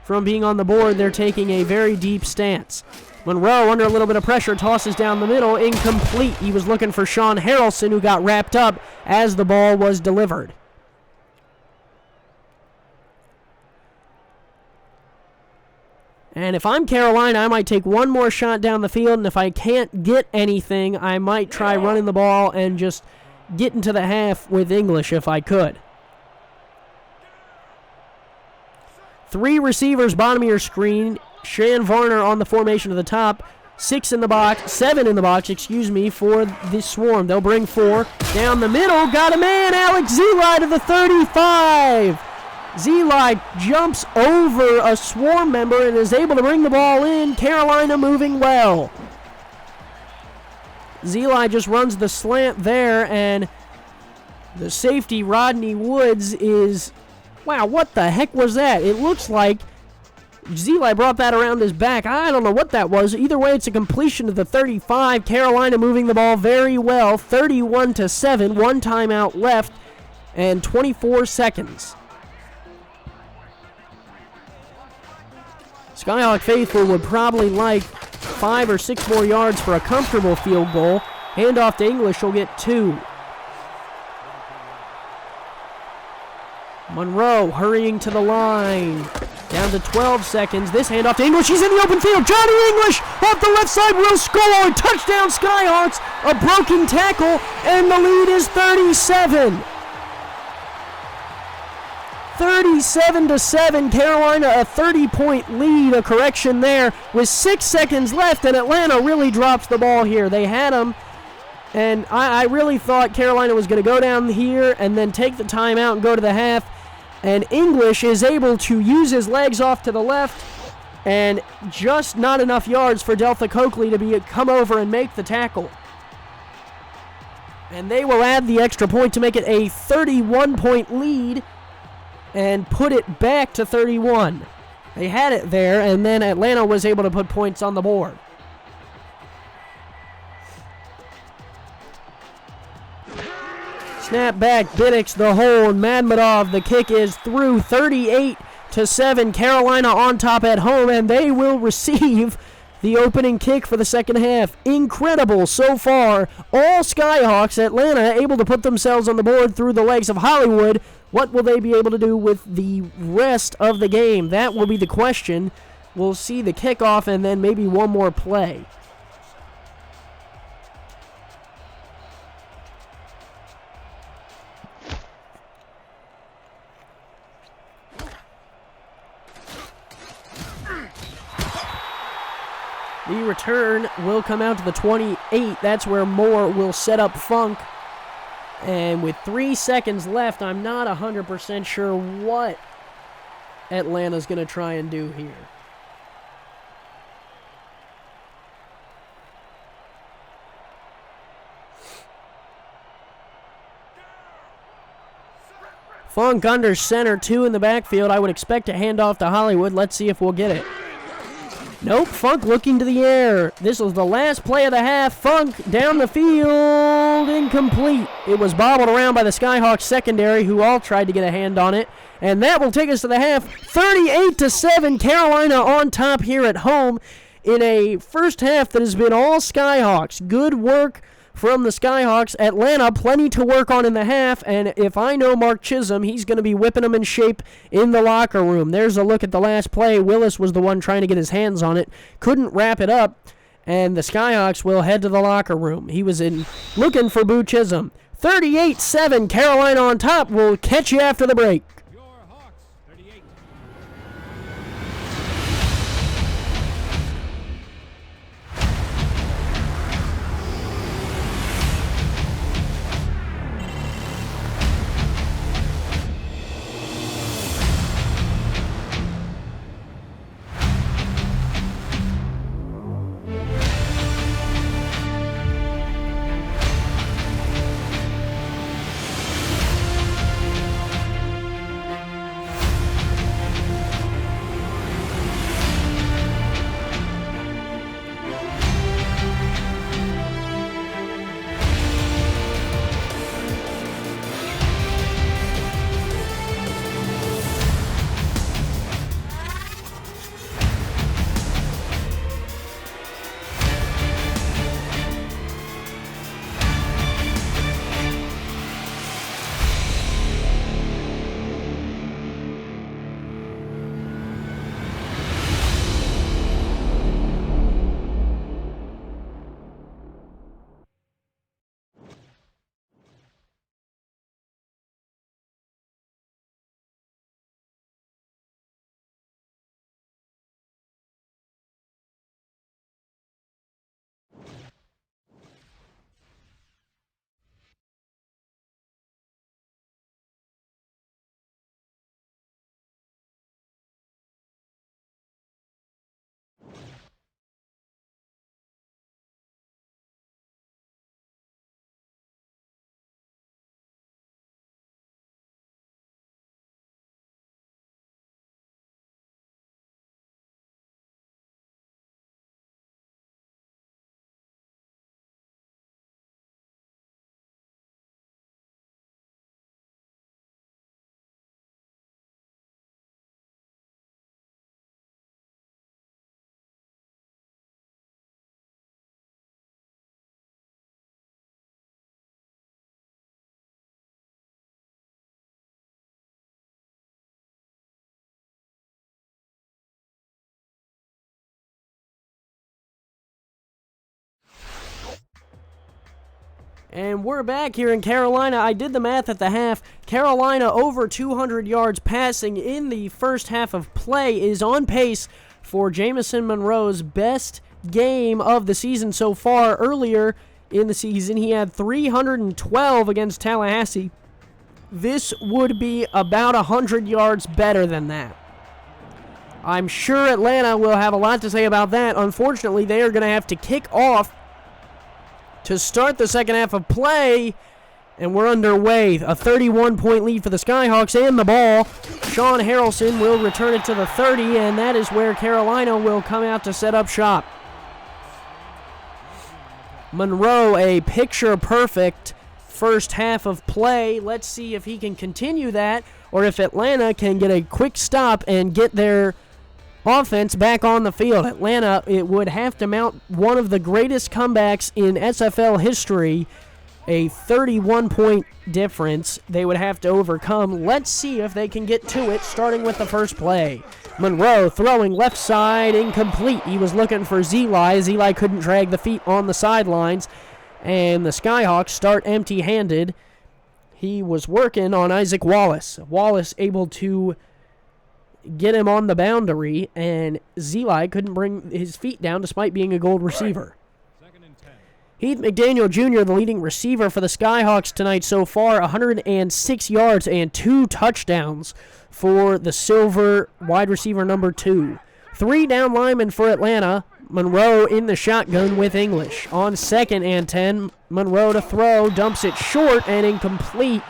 from being on the board. They're taking a very deep stance. Monroe, under a little bit of pressure, tosses down the middle, incomplete. He was looking for Sean Harrelson, who got wrapped up as the ball was delivered. And if I'm Carolina, I might take one more shot down the field, and if I can't get anything, I might try running the ball and just get into the half with English if I could. 3 receivers, bottom of your screen. Shan Varner on the formation to the top. 7 in the box, for the Swarm. They'll bring 4 down the middle. Got a man, Alex Zeli to the 35. Zeli jumps over a Swarm member and is able to bring the ball in. Carolina moving well. Zeli just runs the slant there, and the safety, Rodney Woods, is... Wow, what the heck was that? It looks like Zeli brought that around his back. I don't know what that was. Either way, it's a completion to the 35. Carolina moving the ball very well. 31-7. 1 timeout left and 24 seconds. Skyhawk faithful would probably like 5 or 6 more yards for a comfortable field goal. Handoff to English will get 2. Monroe hurrying to the line. Down to 12 seconds. This handoff to English. He's in the open field. Johnny English off the left side will score. Touchdown Skyhawks. A broken tackle, and the lead is 37. 37-7. Carolina a 30-point lead. A correction there with 6 seconds left, and Atlanta really drops the ball here. They had him, and I really thought Carolina was going to go down here and then take the timeout and go to the half. And English is able to use his legs off to the left, and just not enough yards for Delta Coakley to come over and make the tackle. And they will add the extra point to make it a 31-point lead and put it back to 31. They had it there, and then Atlanta was able to put points on the board. Snap back, Biddix the hold, Madmadov, the kick is through. 38-7, Carolina on top at home, and they will receive the opening kick for the second half. Incredible so far. All Skyhawks, Atlanta able to put themselves on the board through the legs of Hollywood. What will they be able to do with the rest of the game? That will be the question. We'll see the kickoff and then maybe one more play. The return will come out to the 28. That's where Moore will set up Funk. And with 3 seconds left, I'm not 100% sure what Atlanta's going to try and do here. Funk under center, 2 in the backfield. I would expect a handoff to Hollywood. Let's see if we'll get it. Nope, Funk looking to the air. This was the last play of the half. Funk down the field, incomplete. It was bobbled around by the Skyhawks secondary, who all tried to get a hand on it. And that will take us to the half. 38-7, Carolina on top here at home in a first half that has been all Skyhawks. Good work from the Skyhawks. Atlanta, plenty to work on in the half, and if I know Mark Chisholm, he's going to be whipping them in shape in the locker room. There's a look at the last play. Willis was the one trying to get his hands on it. Couldn't wrap it up, and the Skyhawks will head to the locker room. He was in looking for Boo Chisholm. 38-7, Carolina on top. We'll catch you after the break. Your Hawks, 38. And we're back here in Carolina. I did the math at the half. Carolina over 200 yards passing in the first half of play is on pace for Jamison Monroe's best game of the season so far. Earlier in the season, he had 312 against Tallahassee. This would be about 100 yards better than that. I'm sure Atlanta will have a lot to say about that. Unfortunately, they are going to have to kick off to start the second half of play, and we're underway. A 31-point lead for the Skyhawks and the ball. Sean Harrelson will return it to the 30, and that is where Carolina will come out to set up shop. Monroe, a picture-perfect first half of play. Let's see if he can continue that, or if Atlanta can get a quick stop and get their offense back on the field. Atlanta, it would have to mount one of the greatest comebacks in SFL history, a 31-point difference they would have to overcome. Let's see if they can get to it, starting with the first play. Monroe throwing left side, incomplete. He was looking for Zeli. Zeli couldn't drag the feet on the sidelines, and the Skyhawks start empty-handed. He was working on Isaac Wallace. Wallace able to get him on the boundary, and Zeli couldn't bring his feet down despite being a gold receiver. Heath McDaniel Jr., the leading receiver for the Skyhawks tonight so far, 106 yards and 2 touchdowns for the Silver wide receiver number 2. 3 down linemen for Atlanta. Monroe in the shotgun with English. On 2nd and 10, Monroe to throw, dumps it short and incomplete.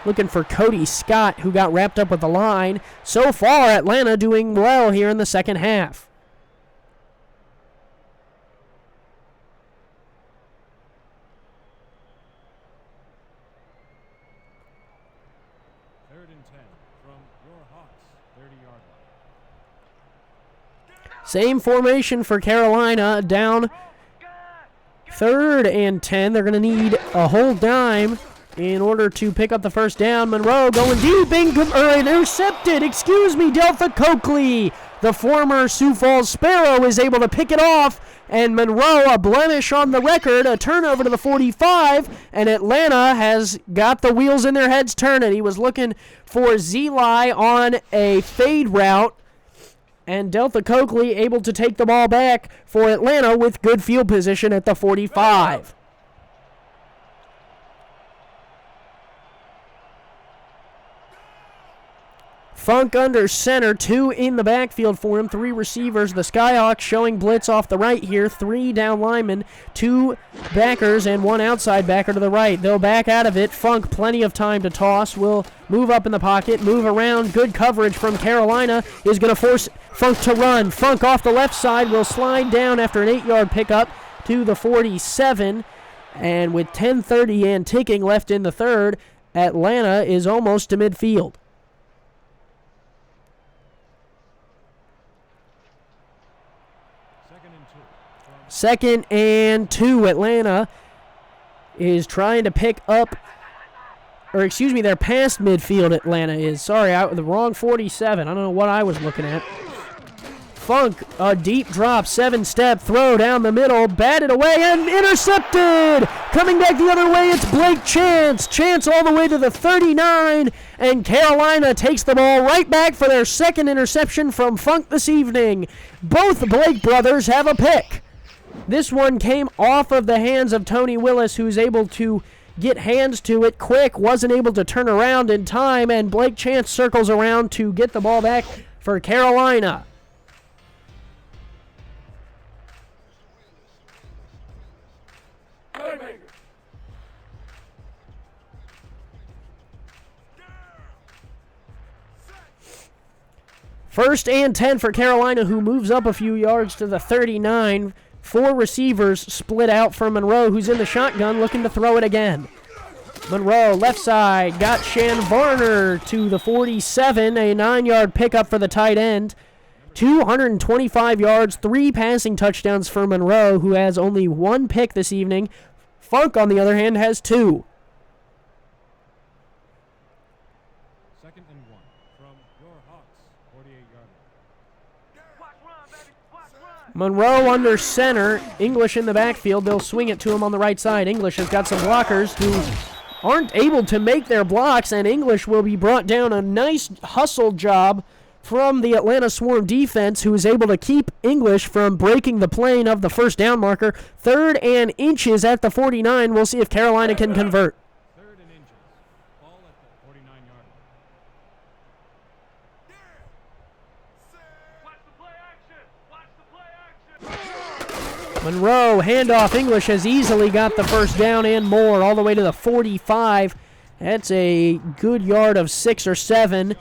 Looking for Cody Scott, who got wrapped up with the line. So far, Atlanta doing well here in the second half. Third and 10 from your Hawks, 30-yard line. Same formation for Carolina. Down 3rd and 10. They're going to need a whole dime in order to pick up the first down. Monroe going deep, intercepted. Delta Coakley, the former Sioux Falls Sparrow, is able to pick it off. And Monroe, a blemish on the record, a turnover to the 45. And Atlanta has got the wheels in their heads turning. He was looking for Zeli on a fade route. And Delta Coakley able to take the ball back for Atlanta with good field position at the 45. Funk under center, 2 in the backfield for him, 3 receivers. The Skyhawks showing blitz off the right here, 3 down linemen, 2 backers, and 1 outside backer to the right. They'll back out of it. Funk, plenty of time to toss, will move up in the pocket, move around. Good coverage from Carolina is going to force Funk to run. Funk off the left side will slide down after an 8-yard pickup to the 47. And with 10:30 and ticking left in the third, Atlanta is almost to midfield. Second and 2. Atlanta is trying to pick up, they're past midfield. Atlanta is. Sorry, the wrong 47. I don't know what I was looking at. Funk, a deep drop, 7-step throw down the middle, batted away and intercepted. Coming back the other way, it's Blake Chance. Chance all the way to the 39, and Carolina takes the ball right back for their second interception from Funk this evening. Both Blake brothers have a pick. This one came off of the hands of Tony Willis, who's able to get hands to it quick, wasn't able to turn around in time, and Blake Chance circles around to get the ball back for Carolina. First and 10 for Carolina, who moves up a few yards to the 39. 4 receivers split out for Monroe, who's in the shotgun looking to throw it again. Monroe, left side, got Shan Varner to the 47, a 9-yard pickup for the tight end. 225 yards, 3 passing touchdowns for Monroe, who has only 1 pick this evening. Funk, on the other hand, has 2. Second and 1 from your Hawks, 48-yard line. Monroe under center. English in the backfield. They'll swing it to him on the right side. English has got some blockers who aren't able to make their blocks, and English will be brought down. A nice hustle job from the Atlanta Swarm defense, who is able to keep English from breaking the plane of the first down marker. 3rd and inches at the 49. We'll see if Carolina can convert. 3rd and inches. Ball at the 49-yard line. Monroe, handoff. English has easily got the first down and more, all the way to the 45. That's a good yard of 6 or 7,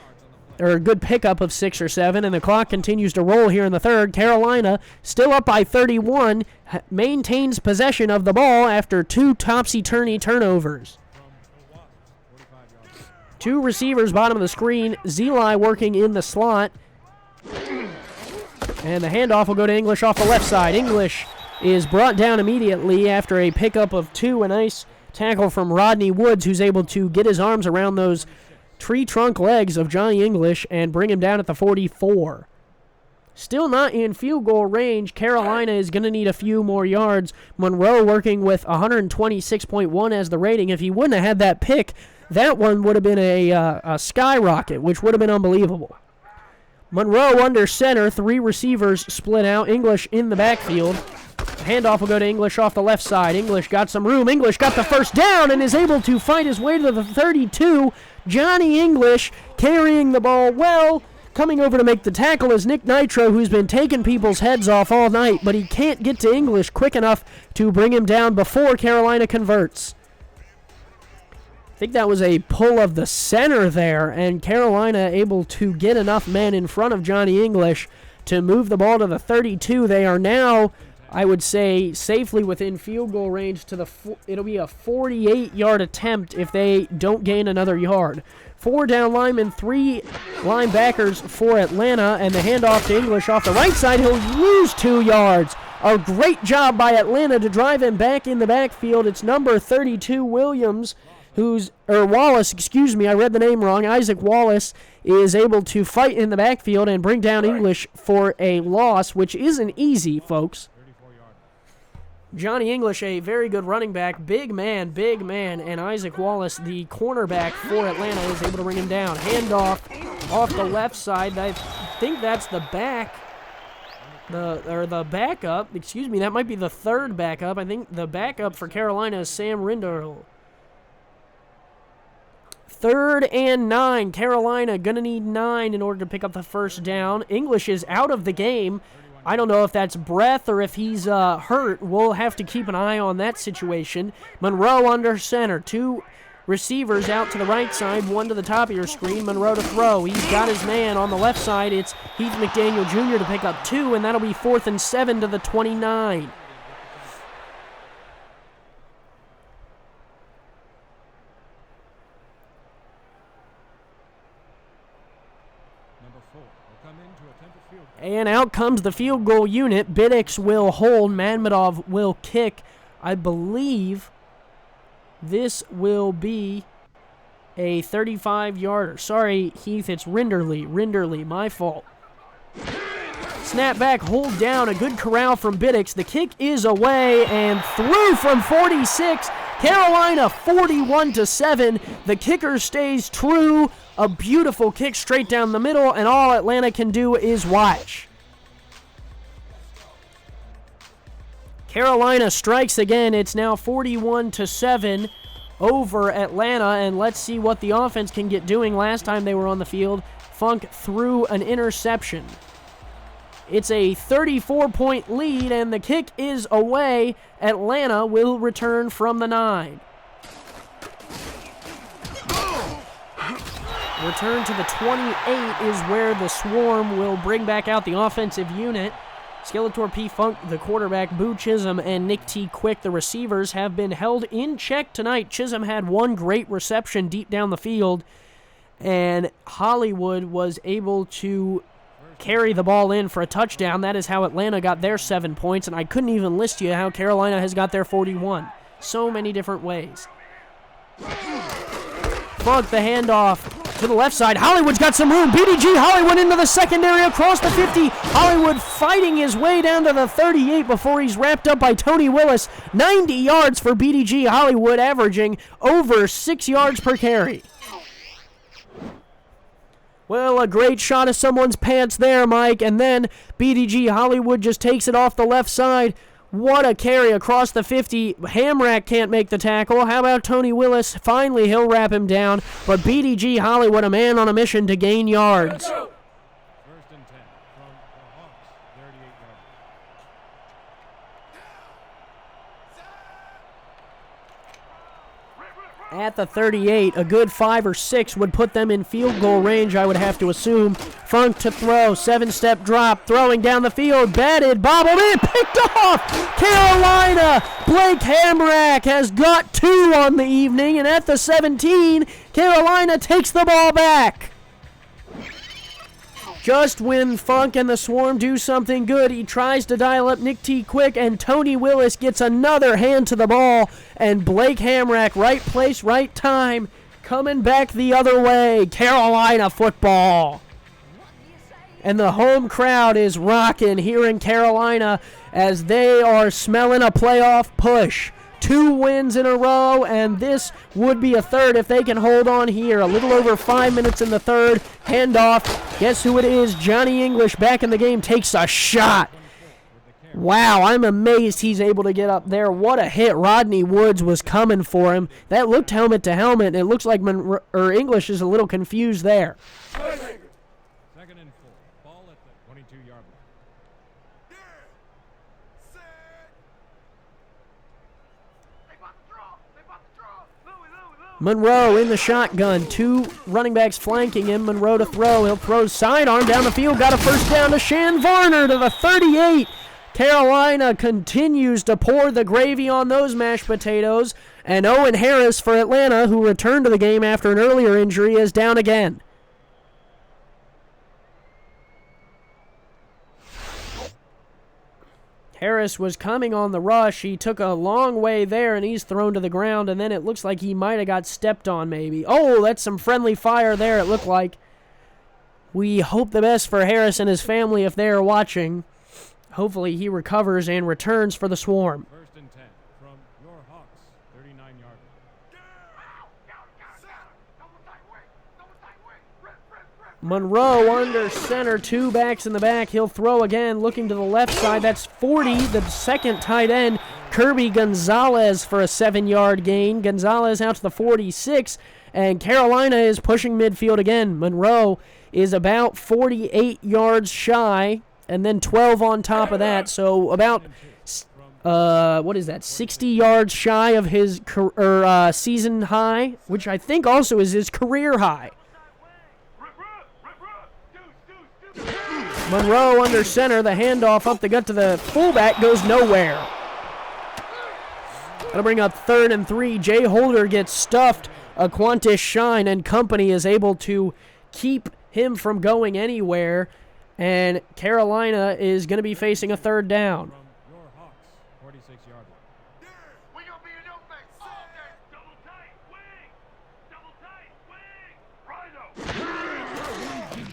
or a good pickup of 6 or 7, and the clock continues to roll here in the 3rd. Carolina, still up by 31, maintains possession of the ball after 2 topsy-turvy turnovers. 2 receivers, bottom of the screen. Zeli working in the slot. And the handoff will go to English off the left side. English is brought down immediately after a pickup of 2. A nice tackle from Rodney Woods, who's able to get his arms around those tree trunk legs of Johnny English and bring him down at the 44. Still not in field goal range. Carolina is going to need a few more yards. Monroe working with 126.1 as the rating. If he wouldn't have had that pick, that one would have been a skyrocket, which would have been unbelievable. Monroe under center. 3 receivers split out. English in the backfield. Handoff will go to English off the left side. English got some room. English got the first down and is able to fight his way to the 32. Johnny English carrying the ball well. Coming over to make the tackle is Nick Nitro, who's been taking people's heads off all night, but he can't get to English quick enough to bring him down before Carolina converts. I think that was a pull of the center there, and Carolina able to get enough men in front of Johnny English to move the ball to the 32. They are now, I would say, safely within field goal range to the it'll be a 48-yard attempt if they don't gain another yard. 4 down linemen, 3 linebackers for Atlanta, and the handoff to English off the right side. He'll lose 2 yards. A great job by Atlanta to drive him back in the backfield. It's number 32, Wallace, I read the name wrong. Isaac Wallace is able to fight in the backfield and bring down English for a loss, which isn't easy, folks. Johnny English, a very good running back, big man, and Isaac Wallace, the cornerback for Atlanta, is able to bring him down. Handoff off the left side. I think that's the backup. That might be the 3rd backup. I think the backup for Carolina is Sam Rindle. 3rd and 9. Carolina gonna need 9 in order to pick up the first down. English is out of the game. I don't know if that's breath or if he's hurt. We'll have to keep an eye on that situation. Monroe under center. 2 receivers out to the right side, 1 to the top of your screen. Monroe to throw. He's got his man on the left side. It's Heath McDaniel Jr. to pick up 2, and that'll be 4th and 7 to the 29. And out comes the field goal unit. Biddix will hold. Manmadov will kick. I believe this will be a 35-yarder. Sorry, Heath, it's Rinderly, my fault. Snap back, hold down, a good corral from Biddix. The kick is away and through from 46. Carolina 41-7. The kicker stays true. A beautiful kick straight down the middle, and all Atlanta can do is watch. Carolina strikes again. It's now 41-7 over Atlanta, and let's see what the offense can get doing. Last time they were on the field, Funk threw an interception. It's a 34-point lead, and the kick is away. Atlanta will return from the 9. Return to the 28 is where the Swarm will bring back out the offensive unit. Skeletor P. Funk, the quarterback, Boo Chisholm, and Nick T. Quick, the receivers, have been held in check tonight. Chisholm had 1 great reception deep down the field, and Hollywood was able to carry the ball in for a touchdown. That is how Atlanta got their 7 points, and I couldn't even list you how Carolina has got their 41. So many different ways. Funk, the handoff to the left side. Hollywood's got some room. BDG Hollywood into the secondary across the 50. Hollywood fighting his way down to the 38 before he's wrapped up by Tony Willis. 90 yards for BDG Hollywood, averaging over 6 yards per carry. Well, a great shot of someone's pants there, Mike. And then BDG Hollywood just takes it off the left side. What a carry across the 50. Hamrack can't make the tackle. How about Tony Willis? Finally, he'll wrap him down. But BDG Hollywood, a man on a mission to gain yards. First and 10 from the Hawks, 38-yard At the 38, a good 5 or 6 would put them in field goal range, I would have to assume. Funk to throw, 7-step drop, throwing down the field, batted, bobbled in, picked off! Carolina! Blake Hamrack has got 2 on the evening, and at the 17, Carolina takes the ball back. Just when Funk and the Swarm do something good, he tries to dial up Nick T quick, and Tony Willis gets another hand to the ball, and Blake Hamrack, right place, right time, coming back the other way. Carolina football. And the home crowd is rocking here in Carolina as they are smelling a playoff push. 2 wins in a row, and this would be a third if they can hold on here. A little over 5 minutes in the third. Handoff. Guess who it is? Johnny English back in the game takes a shot. Wow, I'm amazed he's able to get up there. What a hit. Rodney Woods was coming for him. That looked helmet to helmet, and it looks like English is a little confused there. Second and 4. Ball at the 22-yard line. Monroe in the shotgun. 2 running backs flanking him. Monroe to throw. He'll throw sidearm down the field. Got a first down to Shan Varner to the 38. Carolina continues to pour the gravy on those mashed potatoes. And Owen Harris for Atlanta, who returned to the game after an earlier injury, is down again. Harris was coming on the rush. He took a long way there, and he's thrown to the ground, and then it looks like he might have got stepped on maybe. Oh, that's some friendly fire there, it looked like. We hope the best for Harris and his family if they are watching. Hopefully he recovers and returns for the Swarm. First and 10 from your Hawks, 39-yard line. Monroe under center, 2 backs in the back. He'll throw again, looking to the left side. That's 40, the second tight end, Kirby Gonzalez for a 7-yard gain. Gonzalez out to the 46, and Carolina is pushing midfield again. Monroe is about 48 yards shy, and then 12 on top of that, so about 60 yards shy of his season high, which I think also is his career high. Monroe under center, the handoff up the gut to the fullback goes nowhere. That'll bring up 3rd and 3. Jay Holder gets stuffed. Aquantis Shine and company is able to keep him from going anywhere, and Carolina is going to be facing a 3rd down. From your Hawks, 46-yard line. We gonna be in your face all day. Double tight, wing. Rhino.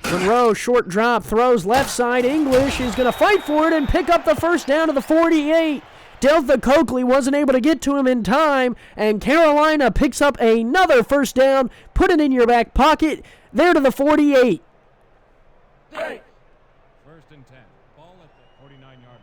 Monroe, short drop, throws left side. English is going to fight for it and pick up the first down to the 48. Delta Coakley wasn't able to get to him in time, and Carolina picks up another first down. Put it in your back pocket. There to the 48. Hey. First and 10. Ball at the 49-yard line.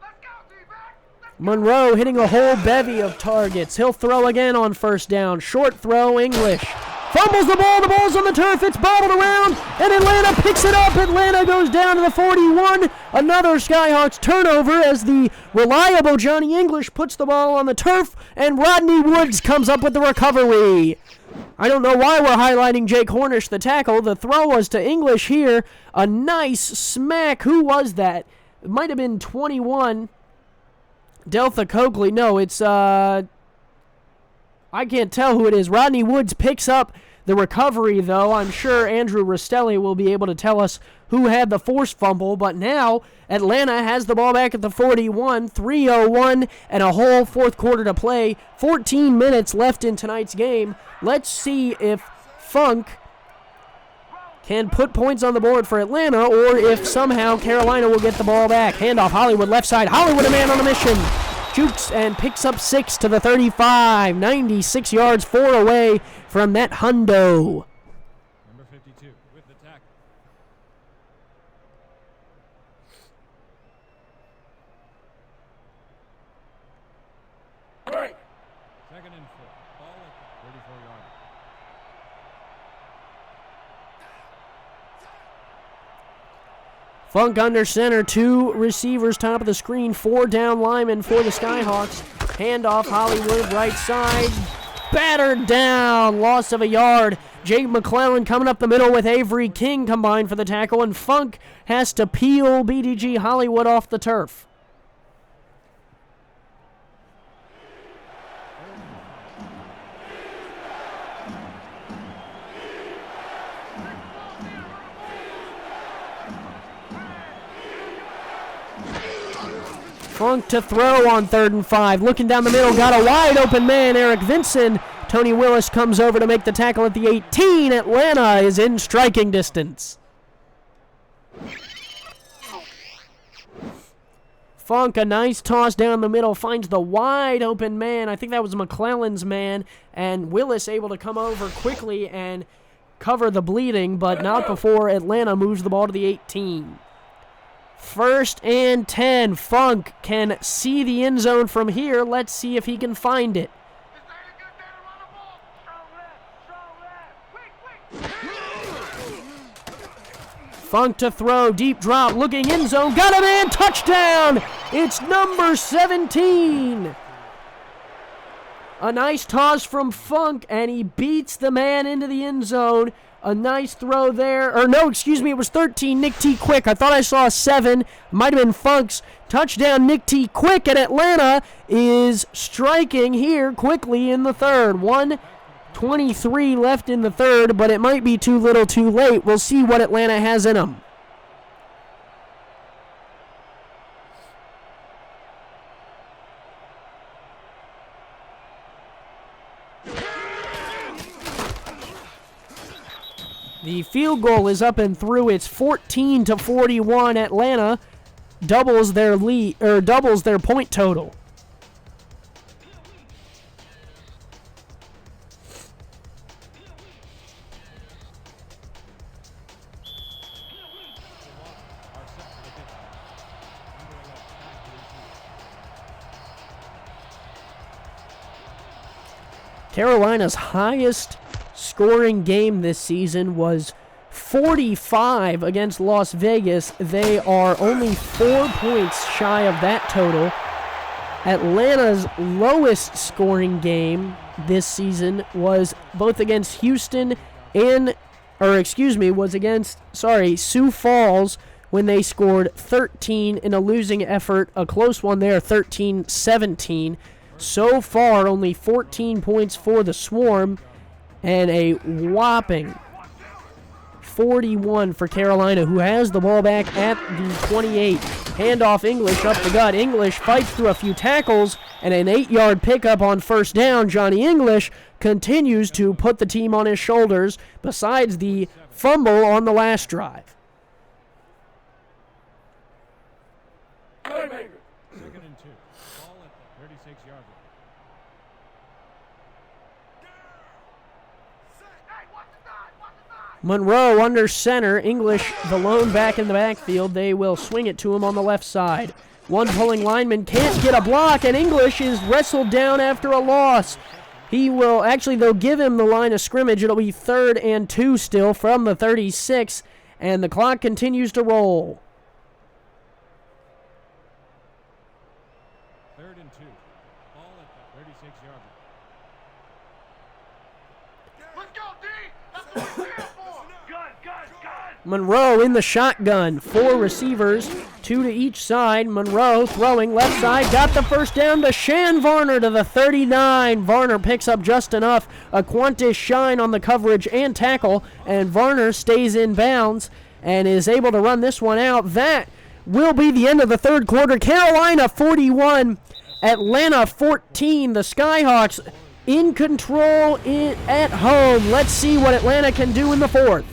Let's go, D-back. Monroe hitting a whole bevy of targets. He'll throw again on first down. Short throw, English. Fumbles the ball. The ball's on the turf. It's bobbled around, and Atlanta picks it up. Atlanta goes down to the 41. Another Skyhawks turnover as the reliable Johnny English puts the ball on the turf, and Rodney Woods comes up with the recovery. I don't know why we're highlighting Jake Hornish, the tackle. The throw was to English here. A nice smack. Who was that? It might have been 21. Delta Coakley. No, it's I can't tell who it is. Rodney Woods picks up the recovery, though. I'm sure Andrew Rostelli will be able to tell us who had the forced fumble, but now Atlanta has the ball back at the 41, 3:01 and a whole fourth quarter to play, 14 minutes left in tonight's game. Let's see if Funk can put points on the board for Atlanta or if somehow Carolina will get the ball back. Handoff, Hollywood left side. Hollywood, a man on a mission. Shoots and picks up 6 to the 35. 96 yards, 4 away from that hundo. Number 52 with the tackle. Break. Second and 4. Ball at the 34-yard. Funk under center, 2 receivers top of the screen, 4 down linemen for the Skyhawks. Handoff, Hollywood right side, battered down, loss of a yard. Jake McClellan coming up the middle with Avery King combined for the tackle, and Funk has to peel BDG Hollywood off the turf. Funk to throw on 3rd and 5. Looking down the middle, got a wide open man, Eric Vinson. Tony Willis comes over to make the tackle at the 18. Atlanta is in striking distance. Funk, a nice toss down the middle, finds the wide open man. I think that was McClellan's man, and Willis able to come over quickly and cover the bleeding, but not before Atlanta moves the ball to the 18. 1st and 10. Funk can see the end zone from here. Let's see if he can find it. This ain't a good day to run the ball. Strong left. Quick, quick. Funk to throw, deep drop, looking end zone, got a man, touchdown! It's number 17. A nice toss from Funk, and he beats the man into the end zone. A nice throw there. Or no, excuse me, it was 13, Nick T. Quick. I thought I saw 7. Might have been Funk's. Touchdown, Nick T. Quick, and Atlanta is striking here quickly in the 3rd. 1:23 left in the 3rd, but it might be too little too late. We'll see what Atlanta has in them. The field goal is up and through. It's 14-41. Atlanta doubles their lead, or doubles their point total. Carolina's highest scoring game this season was 45 against Las Vegas. They are only 4 points shy of that total. Atlanta's lowest scoring game this season was both against Houston and, was against, Sioux Falls when they scored 13 in a losing effort, a close one there, 13-17. So far, only 14 points for the Swarm, and a whopping 41 for Carolina, who has the ball back at the 28. Handoff English up the gut. English fights through a few tackles and an 8-yard pickup on 1st down. Johnny English continues to put the team on his shoulders, besides the fumble on the last drive. Playmaker. 2nd and 2. Ball at the 36-yard line. Hey, watch the side. Watch the side. Monroe under center. English the lone back in the backfield. They will swing it to him on the left side. One pulling lineman can't get a block, and English is wrestled down after a loss. He will, actually, they'll give him the line of scrimmage. It'll be 3rd and 2 still from the 36, and the clock continues to roll. 3rd and 2. Ball at the 36-yard line. Let's go, D. That's what we're here for. Gun. Monroe in the shotgun. 4 receivers, 2 to each side. Monroe throwing left side. Got the first down to Shan Varner to the 39. Varner picks up just enough. A Qantas shine on the coverage and tackle, and Varner stays in bounds. and is able to run this one out. That will be the end of the third quarter. Carolina 41, Atlanta 14. The Skyhawks in control at home. Let's see what Atlanta can do in the fourth.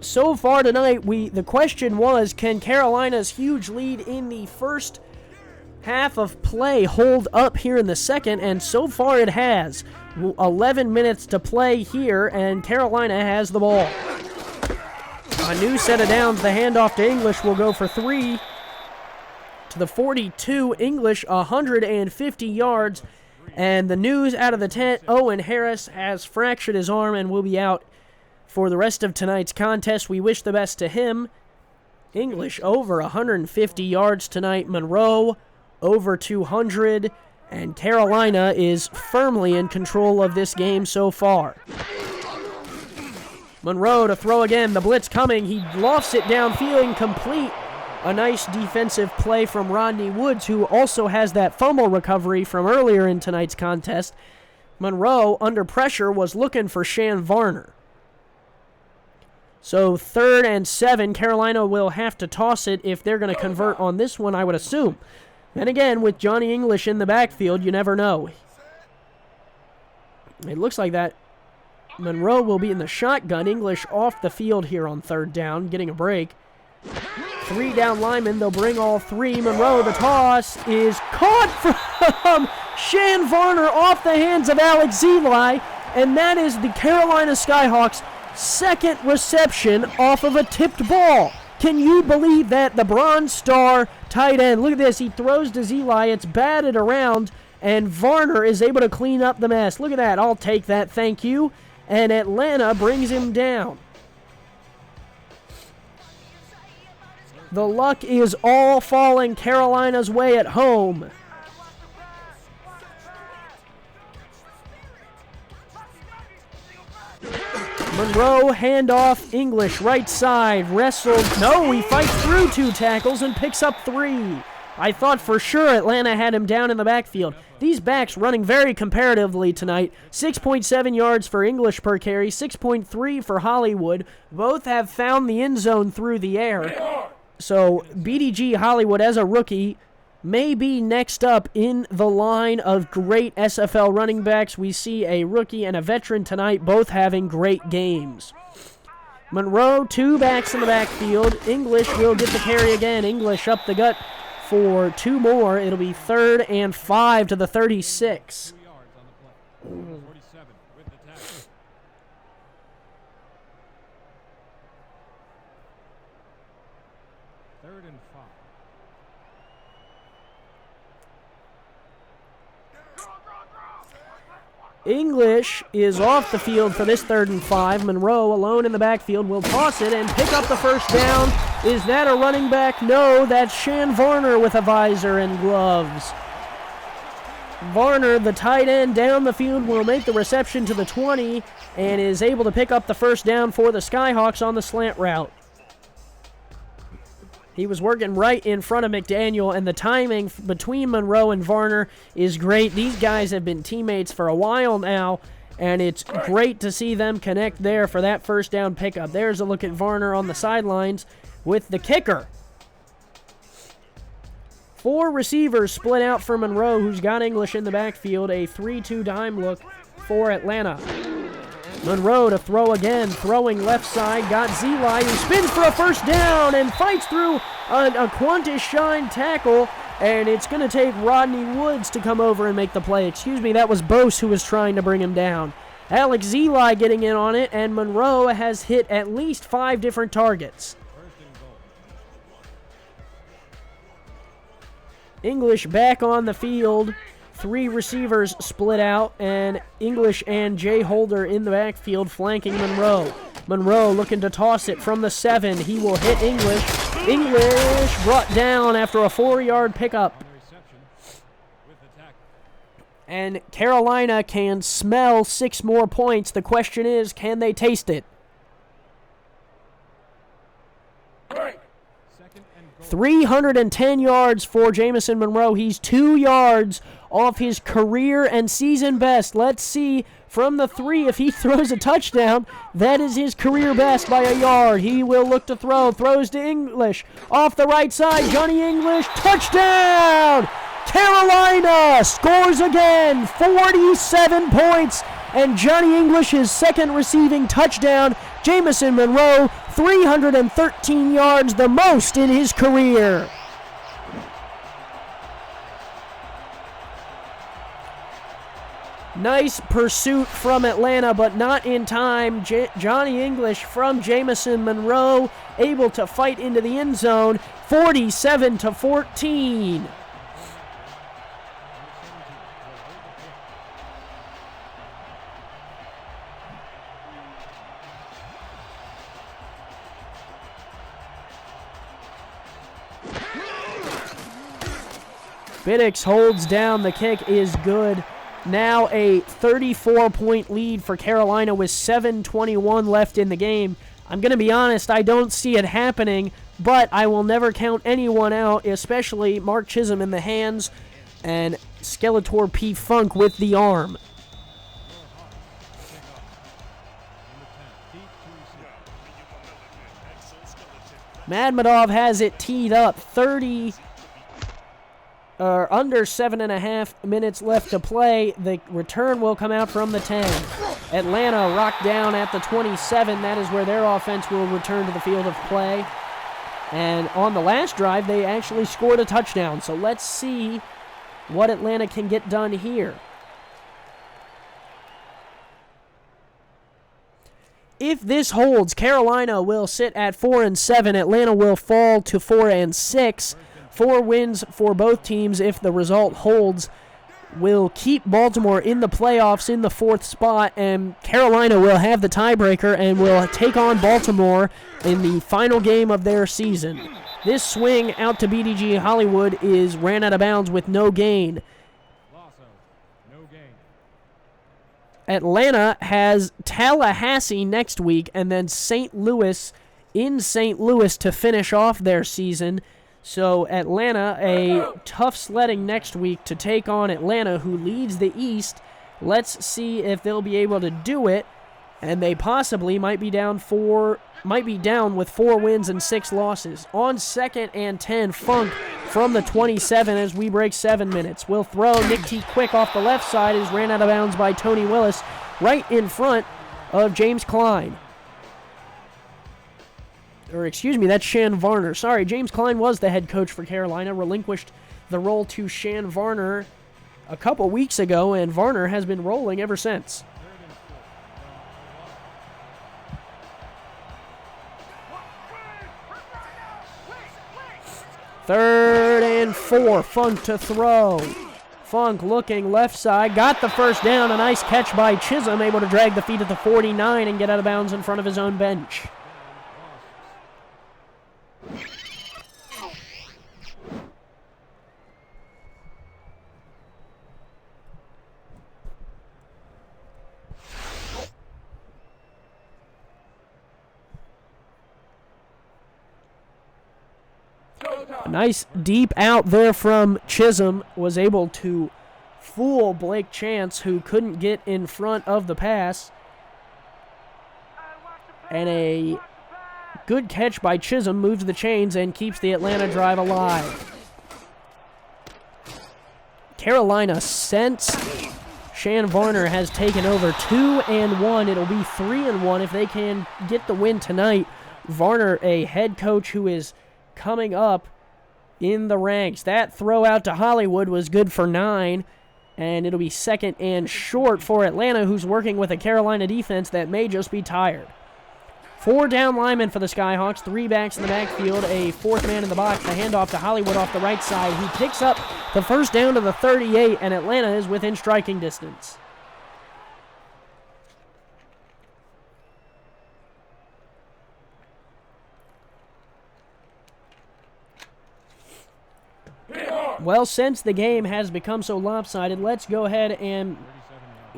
So far tonight, the question was, can Carolina's huge lead in the first half of play hold up here in the second? And so far it has. 11 minutes to play here, and Carolina has the ball. A new set of downs. The handoff to English will go for 3 to the 42. English 150 yards. And the news out of the tent, Owen Harris has fractured his arm and will be out for the rest of tonight's contest. We wish the best to him. English over 150 yards tonight. Monroe over 200. And Carolina is firmly in control of this game so far. Monroe to throw again. The blitz coming. He lofts it downfield, incomplete. A nice defensive play from Rodney Woods, who also has that fumble recovery from earlier in tonight's contest. Monroe, under pressure, was looking for Shan Varner. So 3rd and 7, Carolina will have to toss it if they're going to convert on this one, I would assume. And again, with Johnny English in the backfield, you never know. It looks like that Monroe will be in the shotgun. English off the field here on 3rd down, getting a break. 3 down linemen, they'll bring all 3. Monroe, the toss is caught from Shan Varner off the hands of Alex Zeli, and that is the Carolina Skyhawks' second reception off of a tipped ball. Can you believe that? The Bronze Star tight end. Look at this. He throws to Zeli. It's batted around, and Varner is able to clean up the mess. Look at that. I'll take that. Thank you. And Atlanta brings him down. The luck is all falling Carolina's way at home. Monroe, handoff, English, right side, wrestled. No, he fights through 2 tackles and picks up 3. I thought for sure Atlanta had him down in the backfield. These backs running very comparatively tonight. 6.7 yards for English per carry, 6.3 for Hollywood. Both have found the end zone through the air. So BDG Hollywood, as a rookie, may be next up in the line of great SFL running backs. We see a rookie and a veteran tonight, both having great games. Monroe, 2 backs in the backfield. English will get the carry again. English up the gut for 2 more. It'll be 3rd and 5 to the 36. 2 yards on the play. 47 with the tackle. 3rd and 5. English is off the field for this 3rd and 5. Monroe alone in the backfield will toss it and pick up the first down. Is that a running back? No, that's Shan Varner with a visor and gloves. Varner, the tight end down the field, will make the reception to the 20 and is able to pick up the first down for the Skyhawks on the slant route. He was working right in front of McDaniel, and the timing between Monroe and Varner is great. These guys have been teammates for a while now, and it's great to see them connect there for that first down pickup. There's a look at Varner on the sidelines with the kicker. 4 receivers split out for Monroe, who's got English in the backfield. A 3-2 dime look for Atlanta. Monroe to throw again, throwing left side, got Zeli, who spins for a first down and fights through a Qantas Shine tackle, and it's going to take Rodney Woods to come over and make the play. Excuse me, that was Bose who was trying to bring him down. Alex Zeli getting in on it, and Monroe has hit at least 5 different targets. English back on the field. 3 receivers split out, and English and Jay Holder in the backfield flanking Monroe. Monroe looking to toss it from the 7. He will hit English. English brought down after a 4-yard pickup. And Carolina can smell 6 more points. The question is, can they taste it? 310 yards for Jamison Monroe. He's 2 yards off his career and season best. Let's see from the 3 if he throws a touchdown. That is his career best by a yard. He will look to throw. Throws to English. Off the right side, Johnny English. Touchdown! Carolina scores again. 47 points. And Johnny English's second receiving touchdown. Jamison Monroe, 313 yards, the most in his career. Nice pursuit from Atlanta, but not in time. Johnny English from Jamison Monroe able to fight into the end zone, 47-14. Biddix holds down. The kick is good. Now a 34-point lead for Carolina with 7:21 left in the game. I'm going to be honest, I don't see it happening, but I will never count anyone out, especially Mark Chisholm in the hands and Skeletor P. Funk with the arm. Madmadov has it teed up. Under 7.5 minutes left to play. The return will come out from the 10. Atlanta rocked down at the 27. That is where their offense will return to the field of play. And on the last drive, they actually scored a touchdown. So let's see what Atlanta can get done here. If this holds, Carolina will sit at 4-7. Atlanta will fall to 4-6. 4 wins for both teams, if the result holds, will keep Baltimore in the playoffs in the 4th spot, and Carolina will have the tiebreaker and will take on Baltimore in the final game of their season. This swing out to BDG Hollywood ran out of bounds with no gain. Atlanta has Tallahassee next week and then St. Louis in St. Louis to finish off their season. So Atlanta, a tough sledding next week to take on Atlanta, who leads the East. Let's see if they'll be able to do it. And they possibly might be down with 4 wins and 6 losses. On 2nd and 10, Funk from the 27 as we break 7 minutes. Will throw. Nick T. Quick off the left side is ran out of bounds by Tony Willis right in front of James Klein. Or excuse me, that's Shan Varner. Sorry, James Klein was the head coach for Carolina, relinquished the role to Shan Varner a couple weeks ago, and Varner has been rolling ever since. 3rd and 4, Funk to throw. Funk looking left side, got the first down, a nice catch by Chisholm, able to drag the feet at the 49 and get out of bounds in front of his own bench. A nice deep out there from Chisholm, was able to fool Blake Chance, who couldn't get in front of the pass. And a good catch by Chisholm moves the chains and keeps the Atlanta drive alive. Carolina, since Shan Varner has taken over, 2-1. It'll be 3-1 if they can get the win tonight. Varner, a head coach who is coming up in the ranks. That throw out to Hollywood was good for 9, and it'll be 2nd and short for Atlanta, who's working with a Carolina defense that may just be tired. 4 down linemen for the Skyhawks, 3 backs in the backfield, a 4th man in the box. The handoff to Hollywood off the right side. He picks up the first down to the 38, and Atlanta is within striking distance. Well, since the game has become so lopsided, let's go ahead and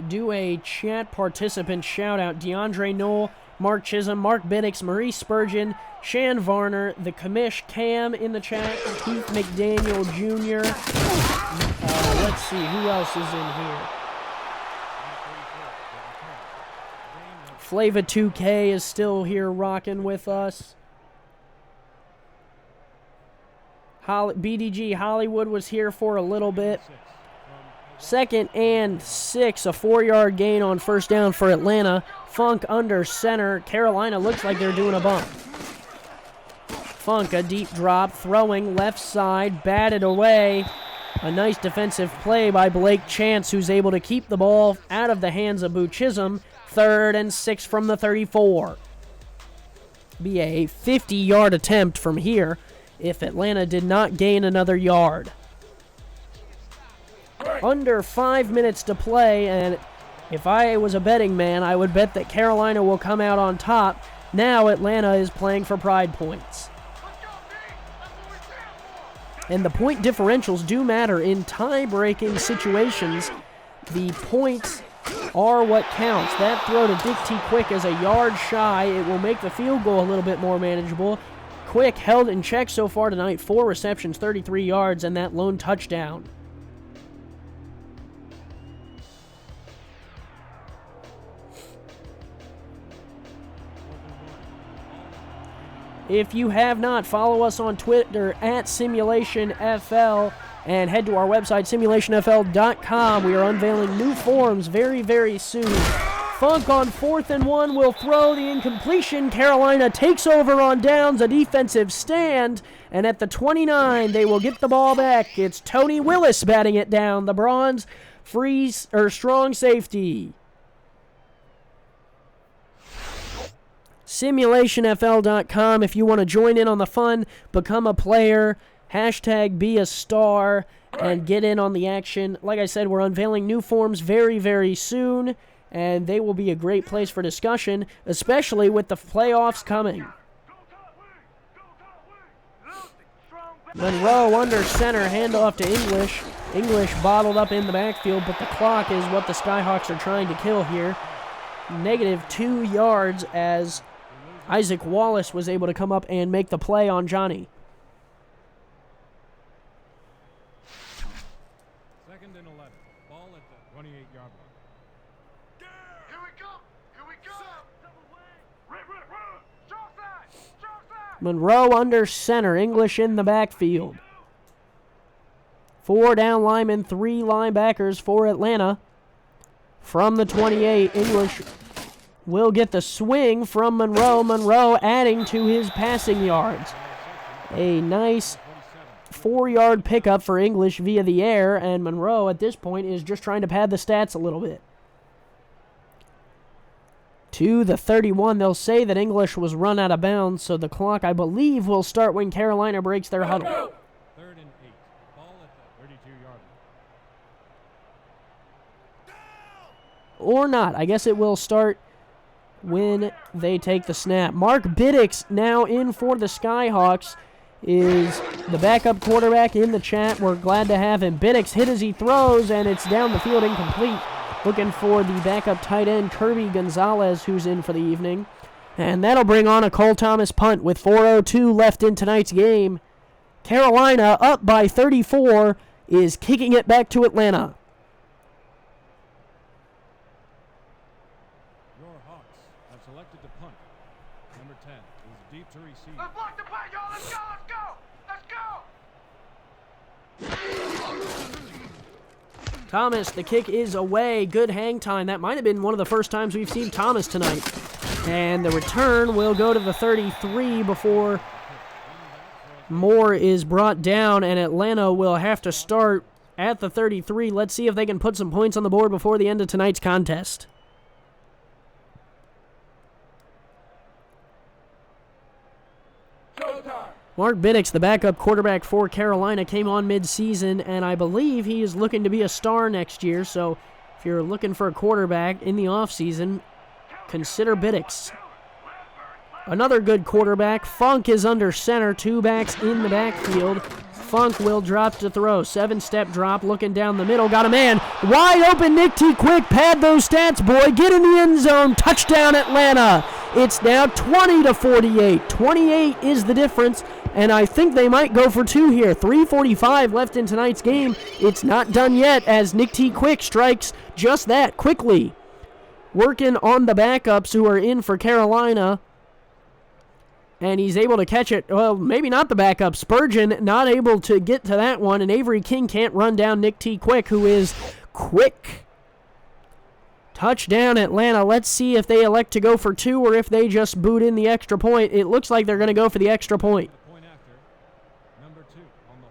do a chat participant shout-out. DeAndre Knoll, Mark Chisholm, Mark Biddix, Maurice Spurgeon, Shan Varner, the commish Cam in the chat, Keith McDaniel Jr. Let's see, who else is in here? Flava 2K is still here rocking with us. BDG Hollywood was here for a little bit. 2nd and 6, a 4-yard gain on first down for Atlanta. Funk under center. Carolina looks like they're doing a bump. Funk, a deep drop, throwing left side, batted away. A nice defensive play by Blake Chance, who's able to keep the ball out of the hands of Boo Chisholm. 3rd and 6 from the 34. Be a 50-yard attempt from here if Atlanta did not gain another yard. Under 5 minutes to play, and if I was a betting man, I would bet that Carolina will come out on top. Now Atlanta is playing for pride points. And the point differentials do matter in tie-breaking situations. The points are what counts. That throw to Dick T. Quick is a yard shy. It will make the field goal a little bit more manageable. Quick held in check so far tonight. 4 receptions, 33 yards, and that lone touchdown. If you have not, follow us on Twitter at SimulationFL and head to our website, simulationfl.com. We are unveiling new forms very, very soon. Funk on 4th and 1 will throw the incompletion. Carolina takes over on downs, a defensive stand, and at the 29, they will get the ball back. It's Tony Willis batting it down, the bronze strong safety. SimulationFL.com if you want to join in on the fun, become a player, hashtag be a star, and get in on the action. Like I said, we're unveiling new forms very, very soon, and they will be a great place for discussion, especially with the playoffs coming. Monroe under center, handoff to English. English bottled up in the backfield, but the clock is what the Skyhawks are trying to kill here. -2 yards as Isaac Wallace was able to come up and make the play on Johnny. 2nd and 11. Ball at the 28-yard line. Here we go! Here we go! Run! Strong side! Strong side! Monroe under center, English in the backfield. 4 down linemen, 3 linebackers for Atlanta. From the 28, English will get the swing from Monroe. Monroe adding to his passing yards. A nice 4-yard pickup for English via the air, and Monroe at this point is just trying to pad the stats a little bit. To the 31, they'll say that English was run out of bounds, so the clock, I believe, will start when Carolina breaks their huddle. 3rd and 8. Ball at the 32-yard line. Or not. I guess it will start when they take the snap. Mark Biddix now in for the Skyhawks is the backup quarterback in the chat. We're glad to have him. Biddix hit as he throws, and it's down the field incomplete. Looking for the backup tight end, Kirby Gonzalez, who's in for the evening. And that'll bring on a Cole Thomas punt with 4:02 left in tonight's game. Carolina, up by 34, is kicking it back to Atlanta. Selected to punt. Number 10 is deep to receive. Let's block the play, y'all! Let's go! Let's go! Let's go! Thomas, the kick is away. Good hang time. That might have been one of the first times we've seen Thomas tonight. And the return will go to the 33 before Moore is brought down, and Atlanta will have to start at the 33. Let's see if they can put some points on the board before the end of tonight's contest. Mark Biddix, the backup quarterback for Carolina, came on mid-season, and I believe he is looking to be a star next year. So if you're looking for a quarterback in the offseason, consider Biddix. Another good quarterback. Funk is under center. 2 backs in the backfield. Funk will drop to throw. 7-step drop, looking down the middle. Got a man. Wide open, Nick T. Quick. Pad those stats, boy. Get in the end zone. Touchdown, Atlanta. It's now 20-48. 28 is the difference, and I think they might go for two here. 3:45 left in tonight's game. It's not done yet as Nick T. Quick strikes just that quickly. Working on the backups who are in for Carolina. And he's able to catch it. Well, maybe not the backup. Spurgeon not able to get to that one. And Avery King can't run down Nick T. Quick, who is quick. Touchdown, Atlanta. Let's see if they elect to go for two or if they just boot in the extra point. It looks like they're going to go for the extra point. Point after. Number 2 on the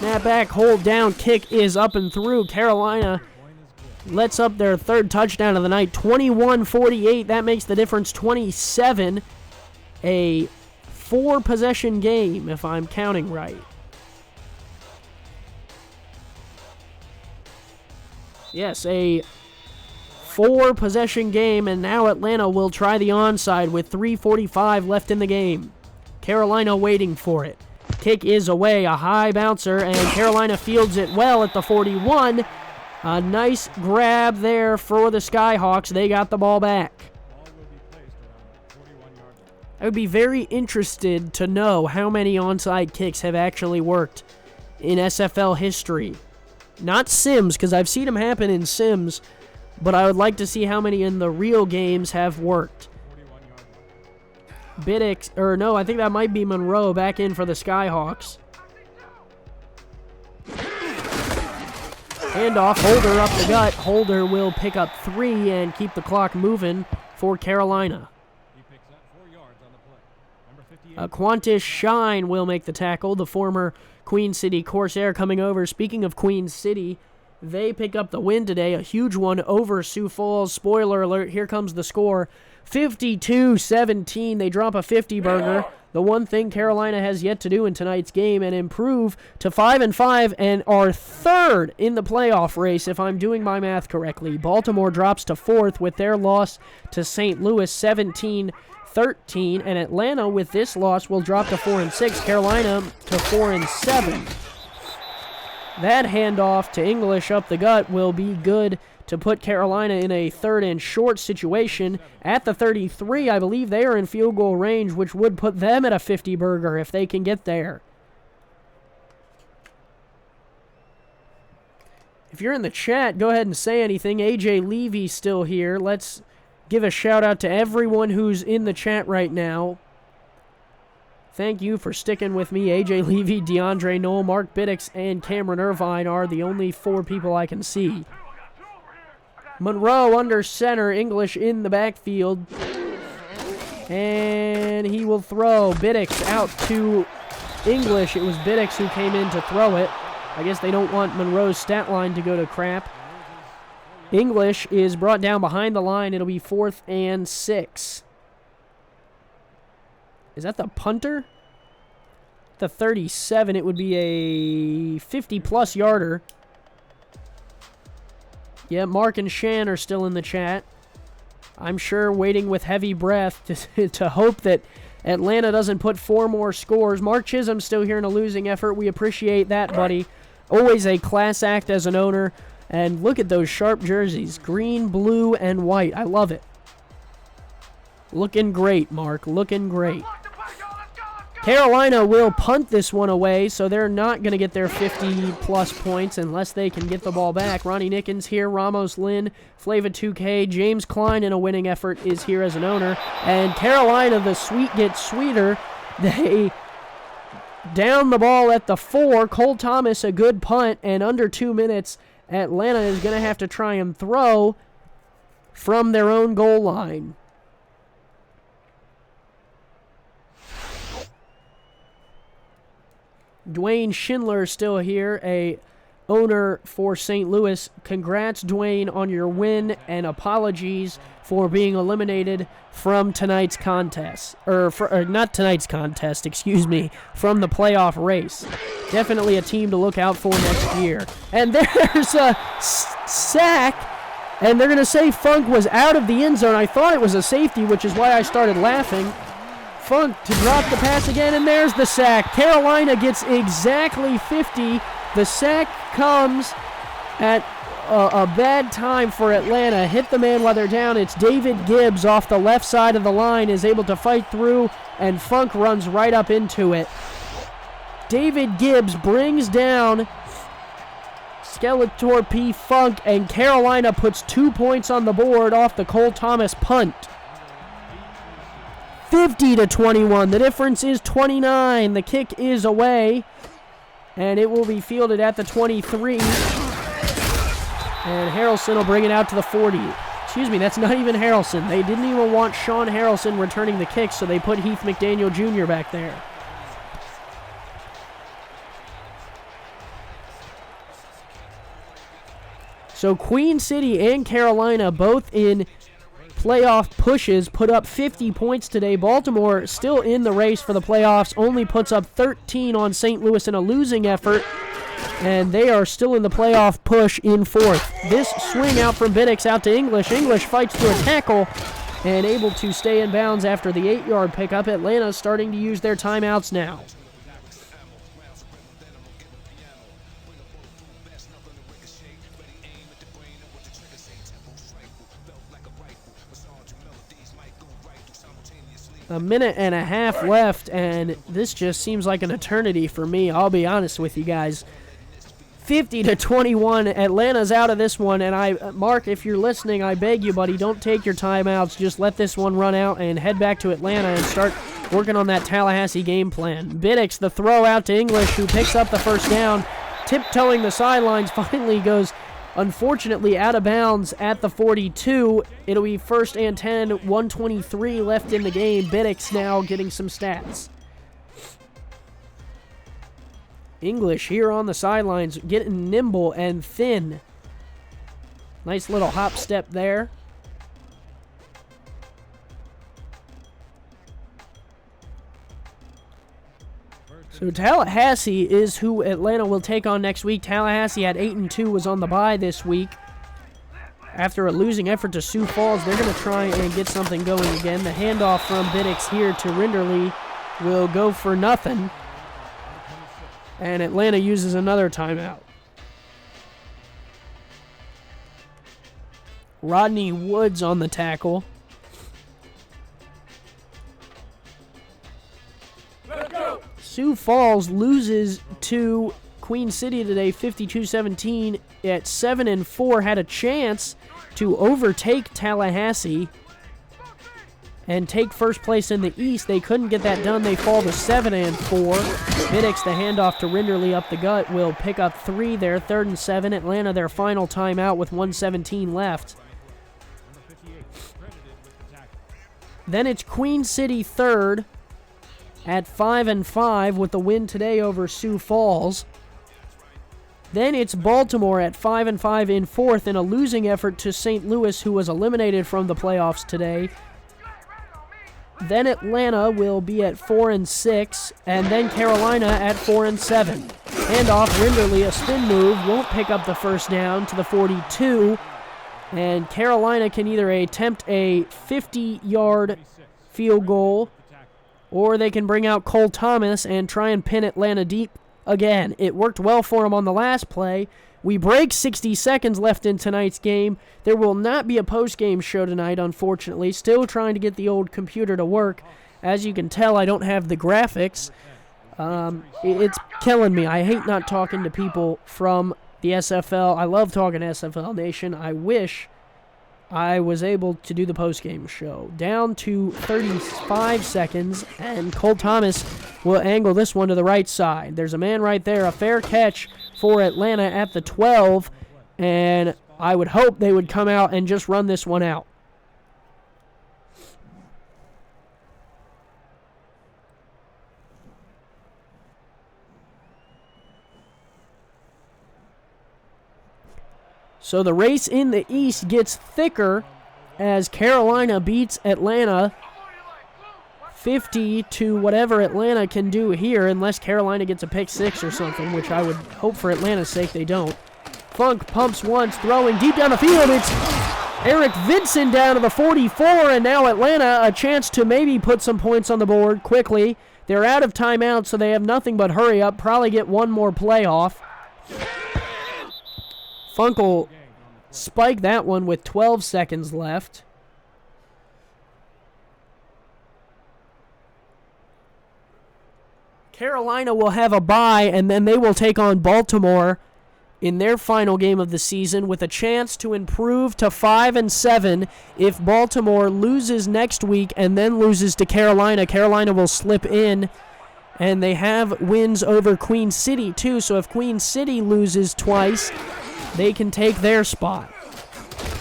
hold. Snapback, hold down, kick is up and through. Carolina lets up their third touchdown of the night. 21-48. That makes the difference 27. A 4-possession game, if I'm counting right. Yes, a 4-possession game, and now Atlanta will try the onside with 3:45 left in the game. Carolina waiting for it. Kick is away, a high bouncer, and Carolina fields it well at the 41. A nice grab there for the Skyhawks. They got the ball back. Ball will be placed around the 41-yard line. I would be very interested to know how many onside kicks have actually worked in SFL history. Not Sims, because I've seen them happen in Sims, but I would like to see how many in the real games have worked. 41-yard line. Biddix, or no, I think that might be Monroe back in for the Skyhawks. Handoff, Holder up the gut. Holder will pick up 3 and keep the clock moving for Carolina. He picks up 4 yards on the play. Number 58. Qantas Shine will make the tackle. The former Queen City Corsair coming over. Speaking of Queen City, they pick up the win today. A huge one over Sioux Falls. Spoiler alert, here comes the score. 52-17. They drop a 50-burger. The one thing Carolina has yet to do in tonight's game and improve to 5-5 and are third in the playoff race, if I'm doing my math correctly. Baltimore drops to fourth with their loss to St. Louis 17-13, and Atlanta with this loss will drop to 4-6. Carolina to 4-7. That handoff to English up the gut will be good to put Carolina in a third and short situation. At the 33, I believe they are in field goal range, which would put them at a 50-burger if they can get there. If you're in the chat, go ahead and say anything. AJ Levy still here. Let's give a shout-out to everyone who's in the chat right now. Thank you for sticking with me. AJ Levy, DeAndre Knoll, Mark Biddix, and Cameron Irvine are the only 4 people I can see. Monroe under center, English in the backfield. And he will throw. Biddix out to English. It was Biddix who came in to throw it. I guess they don't want Monroe's stat line to go to crap. English is brought down behind the line. It'll be 4th and 6. Is that the punter? The 37, it would be a 50-plus yarder. Yeah, Mark and Shan are still in the chat. I'm sure waiting with heavy breath to hope that Atlanta doesn't put 4 more scores. Mark Chisholm's still here in a losing effort. We appreciate that, buddy. Always a class act as an owner. And look at those sharp jerseys. Green, blue, and white. I love it. Looking great, Mark. Looking great. Carolina will punt this one away, so they're not going to get their 50-plus points unless they can get the ball back. Ronnie Nickens here, Ramos Lynn, Flava 2K, James Klein in a winning effort is here as an owner. And Carolina, the sweet gets sweeter. They down the ball at the 4. Cole Thomas, a good punt, and under 2 minutes, Atlanta is going to have to try and throw from their own goal line. Dwayne Schindler still here, a owner for St. Louis. Congrats, Dwayne, on your win, and apologies for being eliminated from tonight's contest. Not tonight's contest, excuse me, from the playoff race. Definitely a team to look out for next year. And there's a sack, and they're going to say Funk was out of the end zone. I thought it was a safety, which is why I started laughing. Funk to drop the pass again, and there's the sack. Carolina gets exactly 50. The sack comes at a bad time for Atlanta. Hit the man while they're down. It's David Gibbs off the left side of the line, is able to fight through, and Funk runs right up into it. David Gibbs brings down Skeletor P. Funk, and Carolina puts 2 points on the board off the Cole Thomas punt. 50-21. The difference is 29. The kick is away, and it will be fielded at the 23. And Harrelson will bring it out to the 40. Excuse me, that's not even Harrelson. They didn't even want Sean Harrelson returning the kick, so they put Heath McDaniel Jr. back there. So Queen City and Carolina both in playoff pushes put up 50 points today. Baltimore still in the race for the playoffs, only puts up 13 on St. Louis in a losing effort, and they are still in the playoff push in fourth. This swing out from Biddix out to English. English fights through a tackle and able to stay in bounds after the 8-yard pickup. Atlanta starting to use their timeouts now. A minute and a half left, and this just seems like an eternity for me. I'll be honest with you guys. 50-21, Atlanta's out of this one, and Mark, if you're listening, I beg you, buddy, don't take your timeouts. Just let this one run out and head back to Atlanta and start working on that Tallahassee game plan. Biddix, the throw out to English, who picks up the first down, tiptoeing the sidelines, finally goes, unfortunately, out of bounds at the 42. It'll be 1st and 10, 1:23 left in the game. Biddix now getting some stats. English here on the sidelines, getting nimble and thin. Nice little hop step there. So Tallahassee is who Atlanta will take on next week. Tallahassee at 8-2 was on the bye this week. After a losing effort to Sioux Falls, they're going to try and get something going again. The handoff from Biddix here to Rinderly will go for nothing. And Atlanta uses another timeout. Rodney Woods on the tackle. Sioux Falls loses to Queen City today, 52-17. At 7-4, had a chance to overtake Tallahassee and take first place in the East. They couldn't get that done. They fall to 7-4. Biddix, the handoff to Rinderly up the gut, will pick up 3 there. 3rd and 7. Atlanta, their final timeout with 1:17 left. Then it's Queen City 3rd at 5-5 with the win today over Sioux Falls. Then it's Baltimore at 5-5 in 4th in a losing effort to St. Louis, who was eliminated from the playoffs today. Then Atlanta will be at 4-6, and then Carolina at 4-7. Handoff, Rinderly, a spin move, won't pick up the first down to the 42, and Carolina can either attempt a 50-yard field goal, or they can bring out Cole Thomas and try and pin Atlanta deep again. It worked well for him on the last play. We break 60 seconds left in tonight's game. There will not be a post-game show tonight, unfortunately. Still trying to get the old computer to work. As you can tell, I don't have the graphics. It's killing me. I hate not talking to people from the SFL. I love talking to SFL Nation. I wish I was able to do the post-game show. Down to 35 seconds, and Cole Thomas will angle this one to the right side. There's a man right there, a fair catch for Atlanta at the 12, and I would hope they would come out and just run this one out. So the race in the East gets thicker as Carolina beats Atlanta 50 to whatever Atlanta can do here, unless Carolina gets a pick 6 or something, which I would hope for Atlanta's sake they don't. Funk pumps once, throwing deep down the field. It's Eric Vinson down to the 44, and now Atlanta a chance to maybe put some points on the board quickly. They're out of timeout, so they have nothing but hurry up. Probably get one more play off. Funkel spiked that one with 12 seconds left. Carolina will have a bye, and then they will take on Baltimore in their final game of the season with a chance to improve to 5-7. If Baltimore loses next week and then loses to Carolina, Carolina will slip in, and they have wins over Queen City too, so if Queen City loses twice, they can take their spot.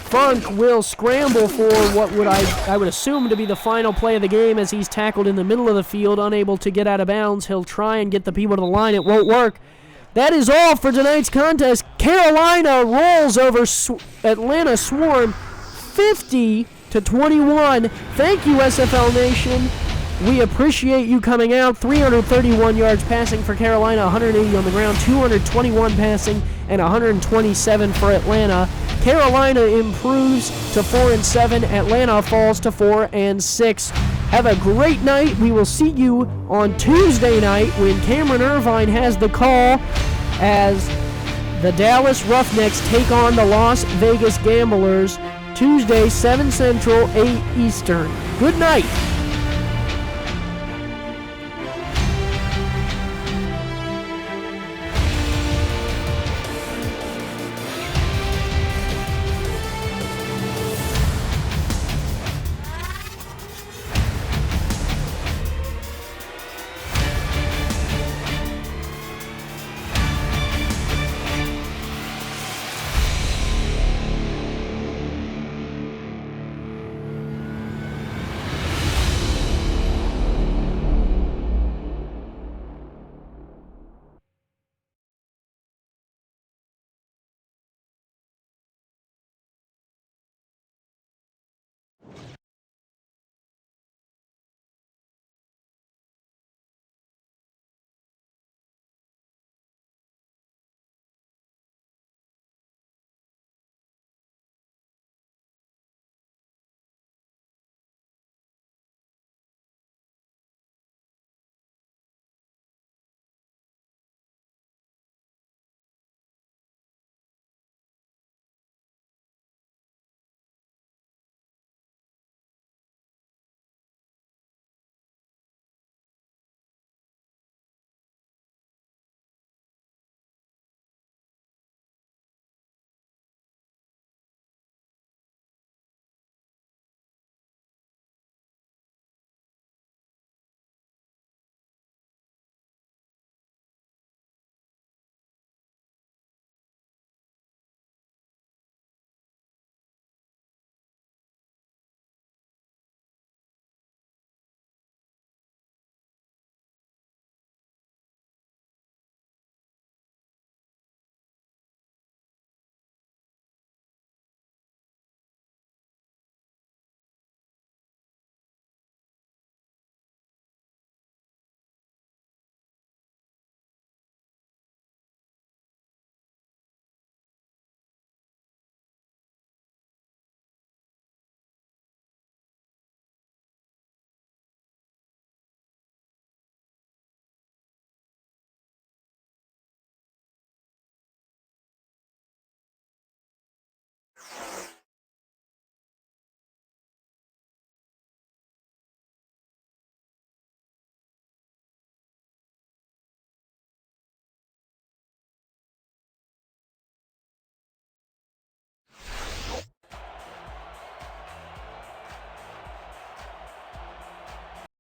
Funk will scramble for what I would assume to be the final play of the game as he's tackled in the middle of the field, unable to get out of bounds. He'll try and get the people to the line. It won't work. That is all for tonight's contest. Carolina rolls over Atlanta Swarm 50-21. Thank you, SFL Nation. We appreciate you coming out. 331 yards passing for Carolina, 180 on the ground, 221 passing, and 127 for Atlanta. Carolina improves to 4-7. Atlanta falls to 4-6. Have a great night. We will see you on Tuesday night when Cameron Irvine has the call as the Dallas Roughnecks take on the Las Vegas Gamblers. Tuesday, 7 Central, 8 Eastern. Good night.